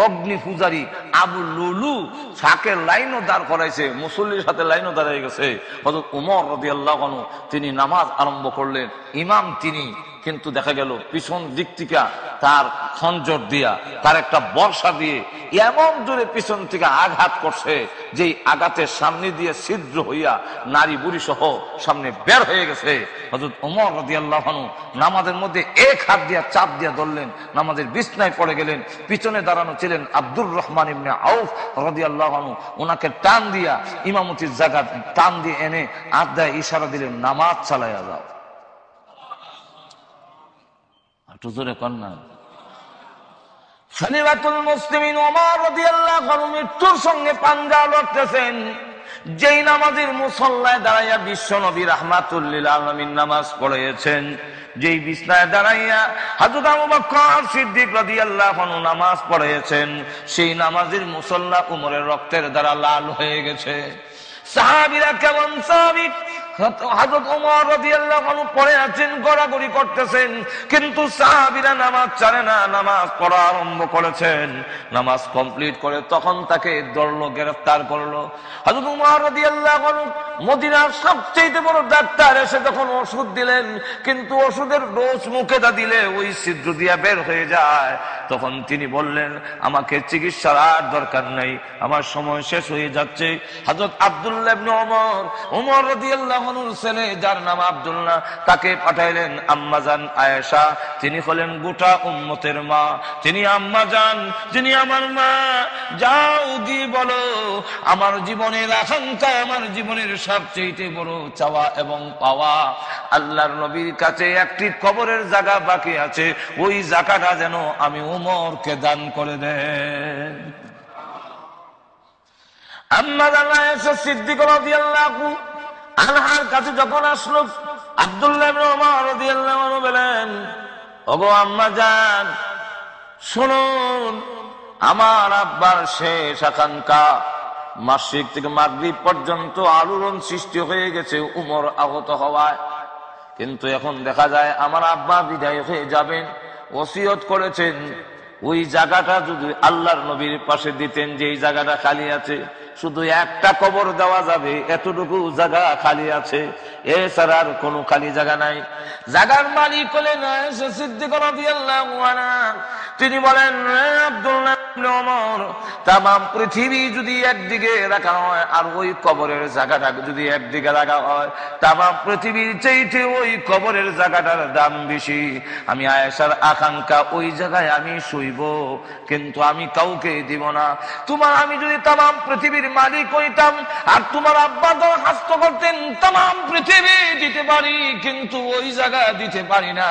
অগ্নি পূজারী আবু লুলু সাকের লাইনও দাঁড় করাইছে, মুসল্লির সাথে লাইনও দাঁড়িয়ে গেছে। হযরত ওমর রাদিয়াল্লাহু আনহু তিনি নামাজ আরম্ভ করলেন, ইমাম তিনি, কিন্তু দেখা গেল পিছন দিক থেকে তার খঞ্জর দিয়া, তার একটা বর্ষা দিয়ে এমন জোরে পিছন থেকে আঘাত করছে যে আঘাতের সামনে দিয়ে ছিদ্র হইয়া নারী বুড়ি সহ সামনে বের হয়ে গেছে। হযরত ওমর রাদিয়াল্লাহু আনহু নামাজের মধ্যে এক হাত দিয়া চাপ দিয়া ধরলেন, নামাজের বিছনায় পড়ে গেলেন। পিছনে দাঁড়ানো ছিলেন আব্দুর রহমান ইবনে আউফ রাদিয়াল্লাহু আনহু, ওনাকে টান দিয়া ইমামতির জায়গা টান দিয়ে এনে আদায় ইশারা দিলেন, নামাজ চালাইয়া যাও। জোরে কন্যা খলিফাতুল মুসলিমিন ওমর রাদিয়াল্লাহু আনহু মৃত্যুর সঙ্গে পাঞ্জা লড়তেছেন। যেই নামাজের মুসল্লায় দাঁড়াইয়া বিশ্ব নবী রাহমাতুল লিল আলামিন নামাজ পড়িয়েছেন, যেই বিছনায় দাঁড়াইয়া হযরত আবু বকর সিদ্দিক রাদিয়াল্লাহু আনহু নামাজ পড়িয়েছেন, সেই নামাজের মুসল্লা উমরের রক্তের দ্বারা লাল হয়ে গেছে। সাহাবীরা কেমন সাহাবী, হযরত ওমর রাদিয়াল্লাহু আনহু পড়ে আছেন, গড়াগড়ি করতেছেন, কিন্তু সাহাবীরা নামাজ ছাড়ে না, নামাজ পড়া আরম্ভ করেছেন। নামাজ কমপ্লিট করে তখন তাকে ধরলো, গ্রেফতার করলো। হযরত ওমর রাদিয়াল্লাহু আনহু মদিনার সবচেয়ে বড় ডাক্তার এসে যখন ওষুধ দিলেন, কিন্তু ওষুধের ডোজ মুখে দিলে ওই ছিদ্র দিয়া বের হয়ে যায়, তখন তিনি বললেন, আমাকে চিকিৎসার আর দরকার নাই, আমার সময় শেষ হয়ে যাচ্ছে। হযরত আব্দুল্লাহ ইবনে ওমর রাদিয়াল্লাহু আনহুর ছেলে, যার নাম আব্দুল্লাহ, তাকে পাঠাইলেন আম্মাজান আয়েশা, তিনি হলেন গোটা উম্মতের মা, তিনি আম্মাজান, যিনি আমার মা, যাও গিয়ে বলো আমার জীবনের আকাঙ্ক্ষা, আমার জীবনের সবচেয়ে বড় চাওয়া এবং পাওয়া, আল্লাহর নবীর কাছে একটি কবরের জায়গা বাকি আছে, ওই জায়গাটা যেন আমি ওমরকে দান করে দেন। আম্মাজান আয়েশা সিদ্দিকা রাদিয়াল্লাহু আনহার কাছে যখন আসলো, আব্দুল্লাহ ইবনে ওমর রাদিয়াল্লাহু আনহু বলেন, ওগো আম্মাজান শুনুন, আমার আব্বার শেষ আকাঙ্ক্ষা, মাসরিক থেকে মাগরিব পর্যন্ত আলোড়ন সৃষ্টি হয়ে গেছে উমর আহত হওয়ায়, কিন্তু এখন দেখা যায় আমার আব্বা বিদায় হয়ে যাবেন, ওসিয়ত করেছেন ওই জায়গাটা যদি আল্লাহর নবীর পাশে দিতেন, যে এই জায়গাটা খালি আছে, শুধু একটা কবর দেওয়া যাবে, এতটুকু জায়গা খালি আছে, এছাড়া আর কোনো খালি জায়গা নাই। জায়গার মালিক হলেন আয়েশা সিদ্দিকা রাদিয়াল্লাহু আনহা। তিনি বলেন, আব্দুল্লাহ ইবনে ওমর, তামাম পৃথিবী যদি একদিকে রাখা হয় আর ওই কবরের জায়গাটা যদি একদিকে রাখা হয়, তামাম পৃথিবীর চাইতে ওই কবরের জায়গাটার দাম বেশি। আমি আয়েশার আকাঙ্ক্ষা, ওই জায়গায় আমি শুইব, কিন্তু আমি কাউকে দিব না। আমি যদি তামাম পৃথিবীর মালিক হইতাম আর তোমার আব্বা দরখাস্ত করতেন, তামাম পৃথিবী দিতে পারি, কিন্তু ওই জায়গা দিতে পারি না,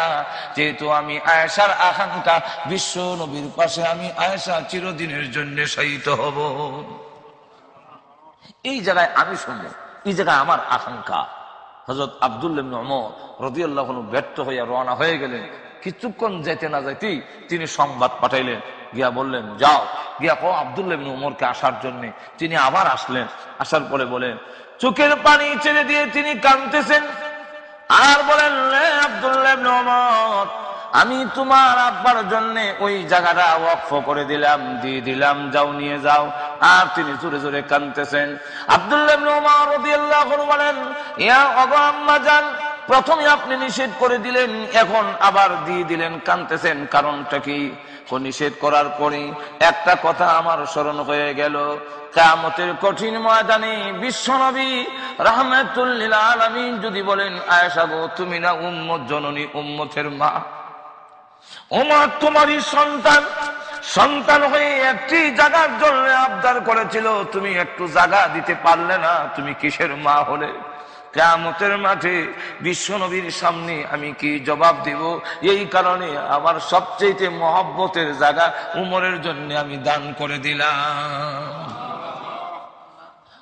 যেহেতু আমি আয়েশার আকাঙ্ক্ষা, বিশ্ব নবীর পাশে আমি আয়েশা চিরদিনের জন্য শহীদ হব, এই জায়গায় আমি শুনবো, এই জায়গায় আমার আকাঙ্ক্ষা। হযরত আব্দুল্লাহ ইবনে ওমর রাদিয়াল্লাহু আনহু ব্যর্থ হইয়া রওনা হয়ে গেলেন। কিছুক্ষণ যাইতে না যাইতেই তিনি সংবাদ পাঠাইলেন, গিয়া বললেন, যাও গিয়া কও আব্দুল্লাহ ইবনে ওমরকে আসার জন্য। তিনি আবার আসলেন, আসার পরে বলেন, চোখের পানি ছেড়ে দিয়ে তিনি কাঁদতেছেন আর বলেন, আব্দুল্লাহ ইবনে ওমর, আমি তোমার আব্বার জন্য ওই জায়গাটা ওয়াকফ করে দিলাম, দিয়ে দিলাম, যাও নিয়ে যাও। আর তিনি জোরে জোরে কাঁদতেছেন। আব্দুল্লাহ ইবনে ওমর রাদিয়াল্লাহু আনহু বলেন, ইয়া আম্মাজান, প্রথমে আপনি নিষেধ করে দিলেন, এখন আবার দিয়ে দিলেন, কাঁদতেছেন, কারণটা কি? নিষেধ করার পরে একটা কথা আমার স্মরণ হয়ে গেল, কিয়ামতের কঠিন ময়দানে বিশ্বনবী রাহমাতুল লিল আলামিন যদি বলেন, আয়েশা গো, তুমি না উম্মত জননী, উম্মতের মা, ওমর তোমারই সন্তান হয়ে একটি জায়গার জন্য আবদার করেছিল, তুমি একটু জায়গা দিতে পারলে না, তুমি কিসের মা হলে? কিয়ামতের মাঠে বিশ্বনবীর সামনে আমি কি জবাব দেব? এই কারণে আমার সবচেয়ে মহব্বতের জায়গা উমরের জন্য আমি দান করে দিলাম।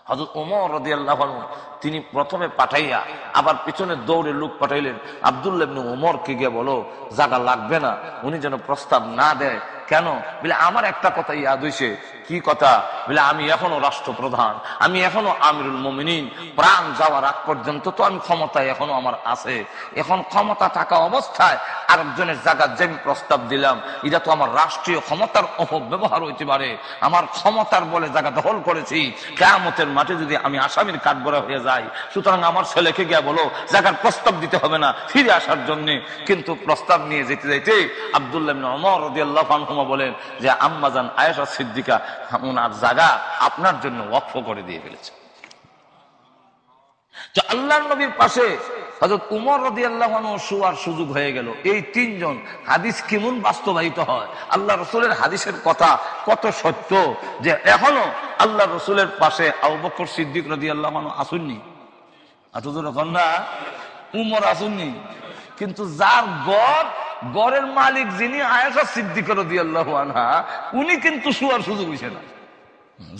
হযরত ওমর রাদিয়াল্লাহু আনহু তিনি প্রথমে পাঠাইয়া আবার পিছনে দৌড়ে লোক পাঠাইলেন, আব্দুল্লাহ ইবনে ওমরকে গিয়ে বলো জায়গা লাগবে না, উনি যেন প্রস্তাব না দেয়। কেন? বলে আমার একটা কথা ইয়াদ হইছে। কি কথা? বলে আমি এখনো রাষ্ট্রপ্রধান, আমি এখনো আমিরুল মুমিনিন, প্রাণ যাওয়ার আগ পর্যন্ত তো আমি ক্ষমতায় এখনো আমার আছে। এখন ক্ষমতা থাকা অবস্থায় আরেকজনের জায়গা যে আমি প্রস্তাব দিলাম, এটা তো আমার রাষ্ট্রীয় ক্ষমতার অপব্যবহার হইতে পারে। আমার ক্ষমতার বলে জায়গা দখল করেছি, কিয়ামতের মাঠে যদি আমি আসামির কাঠগড়া হয়ে যাই, সুতরাং আমার ছেলেকে গিয়ে বলো জায়গার প্রস্তাব দিতে হবে না, ফিরে আসার জন্য। কিন্তু প্রস্তাব নিয়ে যেতে যেতে আব্দুল্লাহ ইবনে ওমর রাদিয়াল্লাহু আনহু বলেন যে আম্মাজান আয়েশা সিদ্দিকা ওনার জায়গা আপনার জন্য ওয়াকফ করে দিয়ে ফেলেছে। তো আল্লাহর নবীর পাশে হযরত উমর রাদিয়াল্লাহু আনহু শোয়ার সুযোগ হয়ে গেল। এই তিনজন হাদিস কেমন বাস্তবায়িত হয়, আল্লাহ রাসূলের হাদিসের কথা কত সত্য যে এখনো আল্লাহ রাসূলের পাশে আবু বকর সিদ্দিক রাদিয়াল্লাহু আনহু আসেননি, আতজোর কন্যা উমর আসেননি, কিন্তু যার গড়ের মালিক যিনি আয়েশা সিদ্দিকা রাদিয়াল্লাহু আনহা, উনি কিন্তু শোয়ার সুযোগ হইছে না।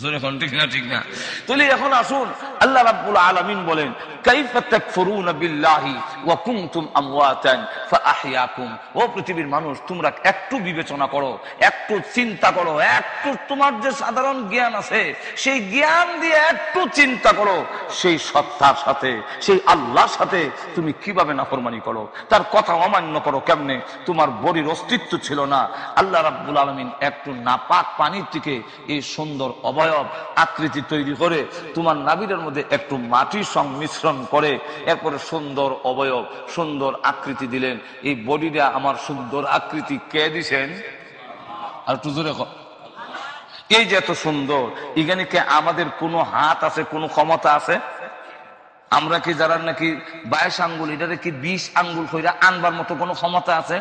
জোরে কোন ঠিক না? ঠিক না? তাহলে এখন আসুন, আল্লাহ রাব্বুল আলামিন বলেন কাইফা তাকফুরুনা বিল্লাহি ওয়া কুনতুম আমওয়াতান ফাআহইয়াকুম। ও পৃথিবীর মানুষ, তোমরা একটু বিবেচনা করো, একটু চিন্তা করো, একটু তোমার যে সাধারণ জ্ঞান আছে সেই জ্ঞান দিয়ে একটু চিন্তা করো, সেই সত্তার সাথে, সেই আল্লাহর সাথে তুমি কিভাবে নাফরমানি করো, তার কথা অমান্য করো কেমনে? তোমার বডির অস্তিত্ব ছিল না। আল্লাহ রাব্বুল আলামিন একটু নাপাক পানির থেকে এই সুন্দর অবয়ব আকৃতি তৈরি করে তোমার নাভির মধ্যে একটু মাটি সংমিশ্রণ করে এরপরে সুন্দর অবয়ব, সুন্দর আকৃতি দিলেন। এই বডিটা আমার সুন্দর আকৃতি কে দিছেন? আর একটু জোরে এই যে এত সুন্দর, এখানে কে আমাদের কোনো হাত আছে, কোনো ক্ষমতা আছে? আমরা কি যারা নাকি 22 আঙ্গুল, এটারে কি 20 আঙ্গুল কইরা আনবার মতো কোনো ক্ষমতা আছে?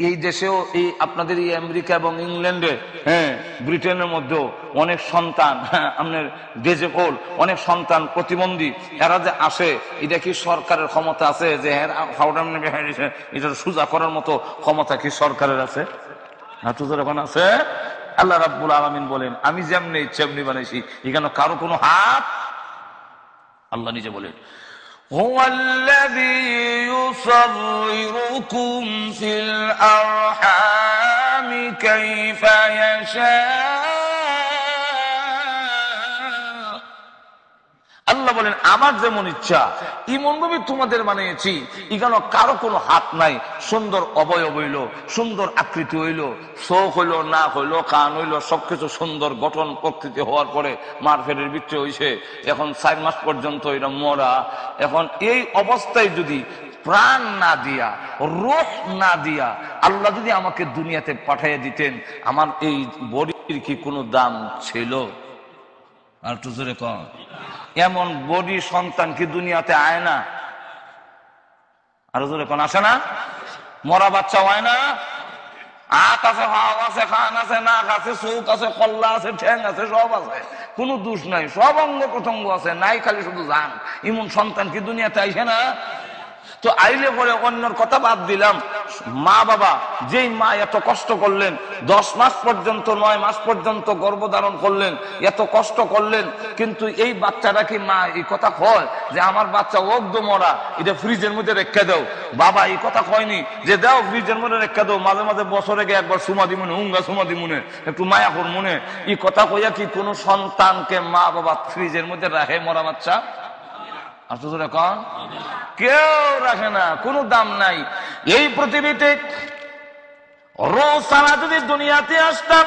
এই দেশেও, এই আপনাদের এই আমেরিকা এবং ইংল্যান্ডে, হ্যাঁ ব্রিটেনের মধ্যেও অনেক সন্তান, আপনার ডিজেবল অনেক সন্তান প্রতিবন্ধী, এরা যে আসে, এটা কি সরকারের ক্ষমতা আছে যে এটা সোজা করার মতো ক্ষমতা কি সরকারের আছে? এখন আছে? আল্লাহ রাব্বুল আলামিন বলেন আমি যেমনি তেমনি বানাইছি, এখানে কারো কোনো হাত। আল্লাহ নিজে বলেন هو الذي يصوركم في الأرحام كيف يشاء। আল্লাহ বলেন আমার যেমন ইচ্ছা এমন ভাবে তোমাদের বানিয়েছি, এখানে কারো কোনো হাত নাই। সুন্দর অবয়ব হইল, সুন্দর আকৃতি হইল, চোখ হইল, নাক হইল, কান হইল, সবকিছু সুন্দর গঠন প্রকৃতি হওয়ার পরে মার ফেরের ভিতরে হইছে, এখন 4 মাস পর্যন্ত এটা মরা। এখন এই অবস্থায় যদি প্রাণ না দিয়া, রূহ না দিয়া আল্লাহ যদি আমাকে দুনিয়াতে পাঠিয়ে দিতেন, আমার এই বডির কি কোনো দাম ছিল? আর একটু জোরে কম। এমন বডি সন্তান কি দুনিয়াতে আয় না? আরো জোরে কোন আসে না? মরা বাচ্চা হয় না? হাত আছে, হাত আছে, কান আছে, নাক আছে, চোখ আছে, কল্লা আছে, ঠ্যাং আছে, সব আছে, কোনো দোষ নাই, সব অঙ্গ প্রত্যঙ্গ আছে, নাই খালি শুধু জান। এমন সন্তান কি দুনিয়াতে আইসে না? তো আইলে পরে অন্যর কথা বাদ দিলাম, মা বাবা যেই মা এত কষ্ট করলেন, 10 মাস পর্যন্ত 9 মাস পর্যন্ত গর্ভধারণ করলেন, এত কষ্ট করলেন, কিন্তু এই বাচ্চাটা কি মা এই কথা কয় যে আমার বাচ্চা একদম মরা, এটা ফ্রিজের মধ্যে রেখে দাও? বাবা এই কথা কয়নি যে দাও ফ্রিজের মধ্যে রেখে দাও, মাঝে মাঝে বছরে গিয়ে একবার সুমা দিমুনে, হুঙ্গা সুমা দিমুনে, একটু মায়া কর মনে, এই কথা কইয়া কি কোনো সন্তানকে মা বাবা ফ্রিজের মধ্যে রাখে মরা বাচ্চা? কেউ রাখে না, কোনো দাম নাই। এই পৃথিবীতে রোজ সারা যদি দুনিয়াতে আসতাম,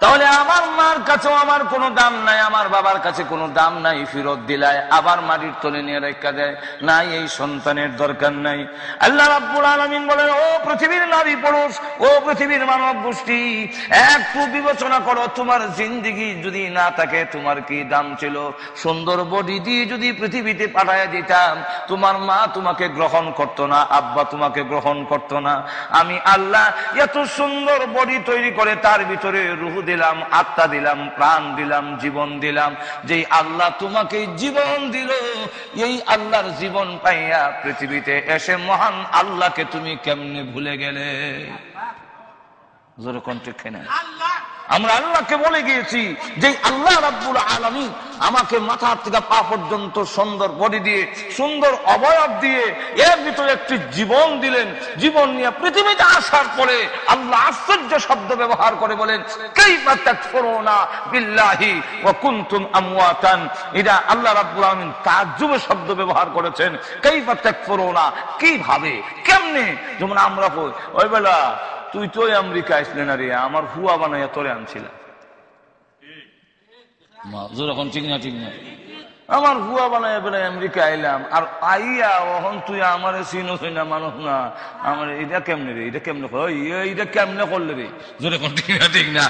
তাহলে আমার মার কাছেও আমার কোনো দাম নাই, আমার বাবার কাছে কোনো দাম নাই, ফেরত দিলায় আবার মাটির তলে নিয়ে রেখা দেয়, নাই এই সন্তানের দরকার নাই। আল্লাহ রাব্বুল আলামিন বলেন ও পৃথিবীর নারী পুরুষ, ও পৃথিবীর মানব গোষ্ঠী, একটু বিবেচনা করো, তোমার জিন্দেগি যদি না থাকে তোমার কি দাম ছিল? সুন্দর বডি দিয়ে যদি পৃথিবীতে পাঠায় দিতাম, তোমার মা তোমাকে গ্রহণ করতো না, আব্বা তোমাকে গ্রহণ করতো না। আমি আল্লাহ এত সুন্দর বডি তৈরি করে তার ভিতরে রূহ দিলাম, আত্মা দিলাম, প্রাণ দিলাম, জীবন দিলাম। যেই আল্লাহ তোমাকে জীবন দিল, এই আল্লাহর জীবন পাইয়া পৃথিবীতে এসে মহান আল্লাহকে তুমি কেমনে ভুলে গেলে? জোরে কণ্ঠে খেয়ে আমরা আল্লাহকে বলে গিয়েছি যে আল্লাহ রাব্বুল আলামিন আমাকে মাথা থেকে পা পর্যন্ত সুন্দর বডি দিয়ে, সুন্দর অবয়ব দিয়ে, এর ভিতরে একটি জীবন দিলেন। জীবন নিয়ে পৃথিবীতে আসার পরে আল্লাহ আশ্চর্য শব্দ ব্যবহার করে বলেন, কাইফা তাকফুরুনা বিল্লাহি ওয়া কুনতুম আমওয়াতান। এটা আল্লাহ রাব্বুল আলামিন তাজ্জুবের শব্দ ব্যবহার করেছেন। কাইফা তাকফুরুনা, কিভাবে, কেমনে? যেমন আমরা ওই বেলা তুই তো আমেরিকা আসলে না রে, আমার হুয়া বানাইয়া তোরে আনছিলাম। যখন ঠিক না, ঠিক না, আমার হুয়া বানাইয়া বেলা আমেরিকা আইলাম, আর আইয়া ওখন তুই আমার চিনো না, মানুষ না, আমার এটা কেমনে রে, এটা কেমনে এটা কেমনে করলে রে, যখন ঠিক না, ঠিক না,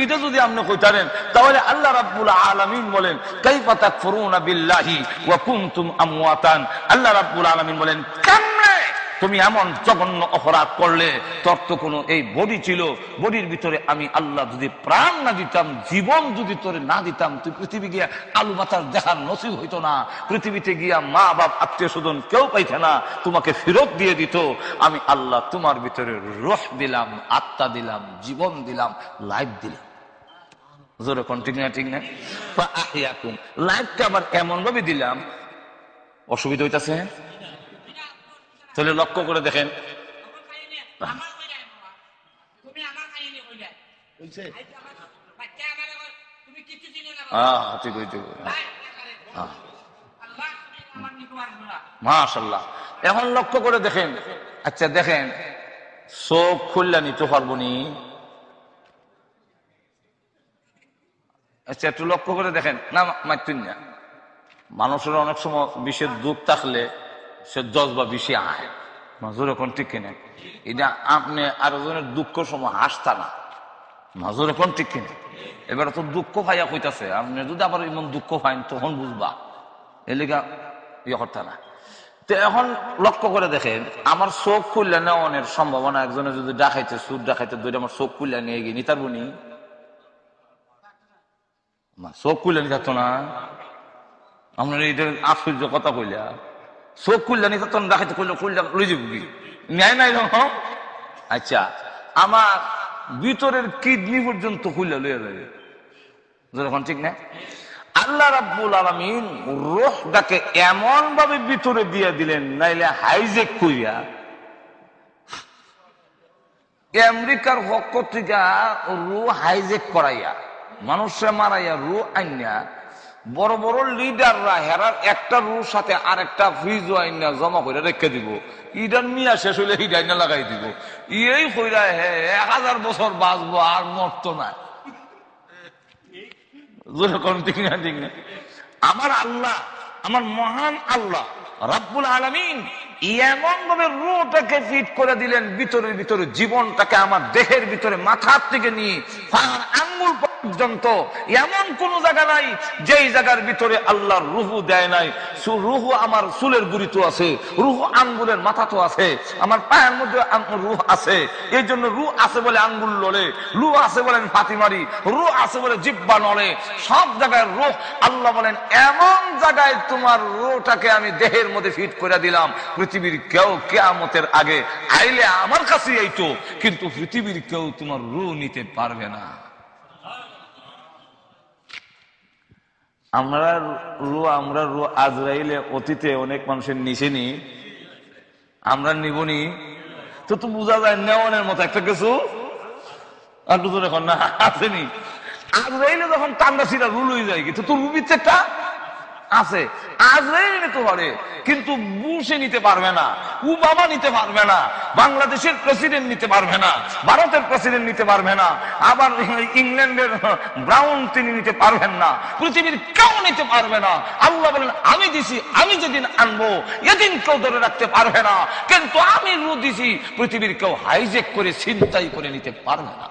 এটা যদি আপনি কইতারেন তাহলে আল্লাহ রাব্বুল আলামিন বলেন কাইফা তাকফুরুনা বিল্লাহি ওয়া কুনতুম আমওয়াতান। আল্লাহ রাব্বুল আলামিন বলেন, কেমনে তুমি এমন জঘন্য অপরাধ করলে? তোর তো কোনো এই বডি ছিল, বডির ভিতরে আমি আল্লাহ যদি প্রাণ না দিতাম, জীবন যদি তোরে না দিতাম, তুই পৃথিবী গিয়া আলু বাতাস দেখার নসিব হইতো না। পৃথিবীতে গিয়া মা বাপ আত্মীয় স্বজন কেউ পাইছে না, তোমাকে ফেরত দিয়ে দিত। আমি আল্লাহ তোমার ভিতরে রূহ দিলাম, আত্মা দিলাম, জীবন দিলাম, লাইফ দিলাম। জোরে কোন ঠিক না, ঠিক না? লাইফটা আবার এমন ভাবে দিলাম, অসুবিধা হইতাছে? তাহলে লক্ষ্য করে দেখেন, মাশাআল্লাহ। এখন লক্ষ্য করে দেখেন, আচ্ছা দেখেন, চোখ খুললা নিতে পারবো নি? আচ্ছা একটু লক্ষ্য করে দেখেন না, মারতেন না। মানুষের অনেক সময় বিষের দুঃখ থাকলে সে জজবা বেশি আয়, মাজুর এখন ঠিক কিনা? এটা আপনি আরো জনের দুঃখ সময় হাসতা না, মাজুর এখন ঠিক কিনা? এবার তো দুঃখ ভাইয়া কইতাছে, আপনি যদি আবার এমন দুঃখ পাইন তখন বুঝবা, এলিগা ইয়ে করতে না। তো এখন লক্ষ্য করে দেখেন, আমার চোখ খুললে নেওয়ানের সম্ভাবনা, একজনে যদি ডাকাইতে সুর ডাকাইতে ধরে আমার চোখ খুললে নিয়ে গিয়ে নিতার বুনি, চোখ খুললে নিতারতো না। আপনার এইটা আশ্চর্য কথা কইলা, চোখ খুললে নিতার তো ডাকাইতে খুললে খুললে লই যাব কি ন্যায় নাই রকম। আচ্ছা আমার ভিতরের কিডনি পর্যন্ত খুললে লইয়া যাবে, যখন ঠিক না? আল্লাহ রাব্বুল আলামিন রূহটাকে এমন ভাবে ভিতরে দিয়ে দিলেন, নাইলে হাইজেক কইরা আমেরিকার পক্ষ থেকে রূহ হাইজেক করাইয়া মানুষে মারাইয়া রূহ আইনা বড় বড় লিডাররা হেরার একটা রূহ সাথে আর একটা ফ্রিজ আইনা জমা করে রেখে দিব, ইডার মিয়া শেষ হইলে হিডাইনা লাগাই দিব, এই কইরা হে 1000 বছর বাঁচবো আর মরতো না। ঠিক না, ঠিক না? আমার আল্লাহ, আমার মহান আল্লাহ রাব্বুল আলামিন এমন ভাবে রূহটাকে ফিট করে দিলেন, ভিতরের ভিতরে জীবনটাকে আমার দেহের ভিতরে মাথার থেকে নিয়ে পায়ের আঙ্গুল পর্যন্ত এমন কোন জায়গা নাই যেই জায়গার ভিতরে আল্লাহর রূহ দেয় নাই। রূহ আমার চুলের গুড়িতে আছে, রূহ আঙ্গুলের মাথা তো আছে, আমার পায়ের মধ্যে রূহ আছে। এই জন্য রূহ আছে বলে আঙ্গুল লড়ে, রূহ আছে বলেন ফাতি মারি, রূহ আছে বলে জিহ্বা নড়ে, সব জায়গায় রূহ। আল্লাহ বলেন এমন জায়গায় তোমার রূহটাকে আমি দেহের মধ্যে ফিট করে দিলাম, পৃথিবীর কেউ কিয়ামতের আগে আইলে আমার কাছে এইতো, কিন্তু পৃথিবীর কেউ তোমার রূহ নিতে পারবে না। আমরা রূহ আজরাইলে অতীতে অনেক মানুষের নিছেনি, আমরা নিবনি তো তো বোঝা যায় নেওয়ানের মতো একটা কিছু আর দুজন এখন না আসেনি। আজরাইলে যখন টান্ডা সিরা রুল হয়ে যায়, কিন্তু তোর রুবির একটা আছে, আজরাইল নিতে পারে কিন্তু বুশে নিতে পারবে না, ওবামা নিতে পারবে না, বাংলাদেশের প্রেসিডেন্ট নিতে পারবে না, ভারতের প্রেসিডেন্ট নিতে পারবে না, আবার ইংল্যান্ডের ব্রাউন তিনি নিতে পারবেন না, পৃথিবীর কেউ নিতে পারবে না। আল্লাহ বলেন আমি দিছি, আমি যেদিন আনবো এদিন কেউ ধরে রাখতে পারবে না, কিন্তু আমি রূহ দিছি, পৃথিবীর কেউ হাইজেক করে ছিনতাই করে নিতে পারবে না।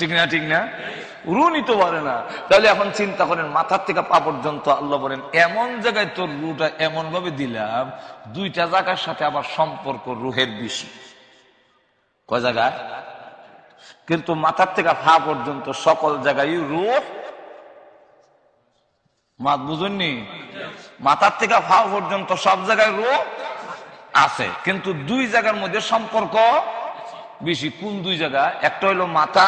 ঠিক না, ঠিক না? রূহ নিতে পারে না। তাহলে এখন চিন্তা করেন, মাথার থেকে পা পর্যন্ত আল্লাহ বলেন এমন জায়গায় তোর রূহটা এমন ভাবে দিলাম, দুইটা জায়গার সাথে আবার সম্পর্ক রূহের বেশি। কয় জায়গায়? কিন্তু মাথার থেকে পা পর্যন্ত সকল জায়গায় রূহ। মাত বুঝেননি? মাথার থেকে পা পর্যন্ত সব জায়গায় রূহ আছে, কিন্তু দুই জায়গার মধ্যে সম্পর্ক বেশি। কোন দুই জায়গা? একটা হলো মাথা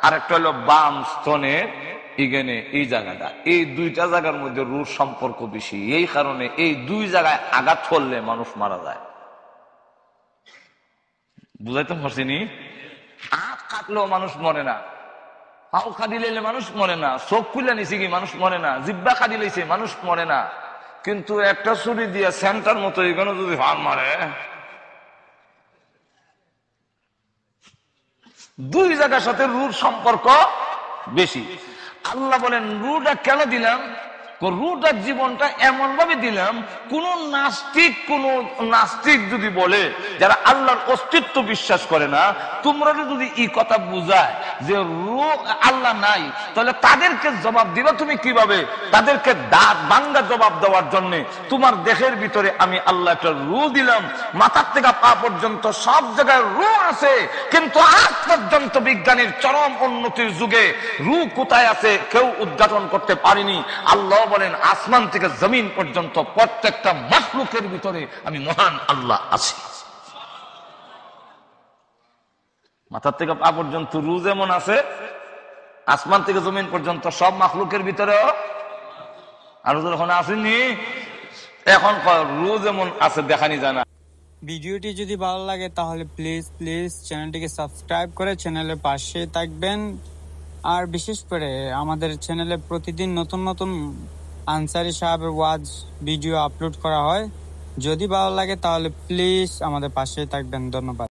আর একটা হলো বাম স্তনের এখানে এই জায়গাটা। এই দুইটা জায়গার মধ্যে রুর সম্পর্ক বেশি। এই কারণে এই দুই জায়গায় আঘাত করলে মানুষ মারা যায়। বুঝাইতে পারছিনি? হাত কাটলেও মানুষ মরে না, পাও খাদি লাইলে মানুষ মরে না, চোখ খুলে নিছে কি মানুষ মরে না, জিব্বা খাদি লাইছে মানুষ মরে না। কিন্তু একটা ছুরি দিয়ে সেন্টার মতো এখানে যদি হাত মারে, দুই জায়গার সাথে রুর সম্পর্ক বেশি। আল্লাহ বলেন রুটা কেন দিলাম? রুটার জীবনটা এমন ভাবে দিলাম, কোন নাস্তিক যদি বলে, যারা আল্লাহর অস্তিত্ব বিশ্বাস করে না, তোমরা যদি এই কথা বুঝায় যে রু আল্লাহ নাই, তাহলে তাদেরকে জবাব দিবা তুমি কিভাবে? তাদেরকে দাঁত ভাঙ্গা জবাব দেওয়ার জন্য তোমার দেহের ভিতরে আমি আল্লাহ একটা রু দিলাম, মাথার থেকে পা পর্যন্ত সব জায়গায় রু আছে, কিন্তু আজ পর্যন্ত বিজ্ঞানের চরম উন্নতির যুগে রু কোথায় আছে কেউ উদ্ঘাটন করতে পারেনি। আল্লাহ বলেন আসমান থেকে জমিন পর্যন্ত প্রত্যেকটা মাখলুকের ভিতরে আমি মহান আল্লাহ আছি। মাথার থেকে পা পর্যন্ত রু যেমন আছে, আসমান থেকে জমিন পর্যন্ত সব মাখলুকের ভিতরে আর যখন আসেনি, এখন রু যেমন আছে দেখানি জানা। ভিডিওটি যদি ভালো লাগে তাহলে প্লিজ চ্যানেলটিকে সাবস্ক্রাইব করে চ্যানেলের পাশে থাকবেন। আর বিশেষ করে আমাদের চ্যানেলে প্রতিদিন নতুন নতুন আনসারী সাহেবের ওয়াজ ভিডিও আপলোড করা হয়। যদি ভালো লাগে তাহলে প্লিজ আমাদের পাশে থাকবেন। ধন্যবাদ।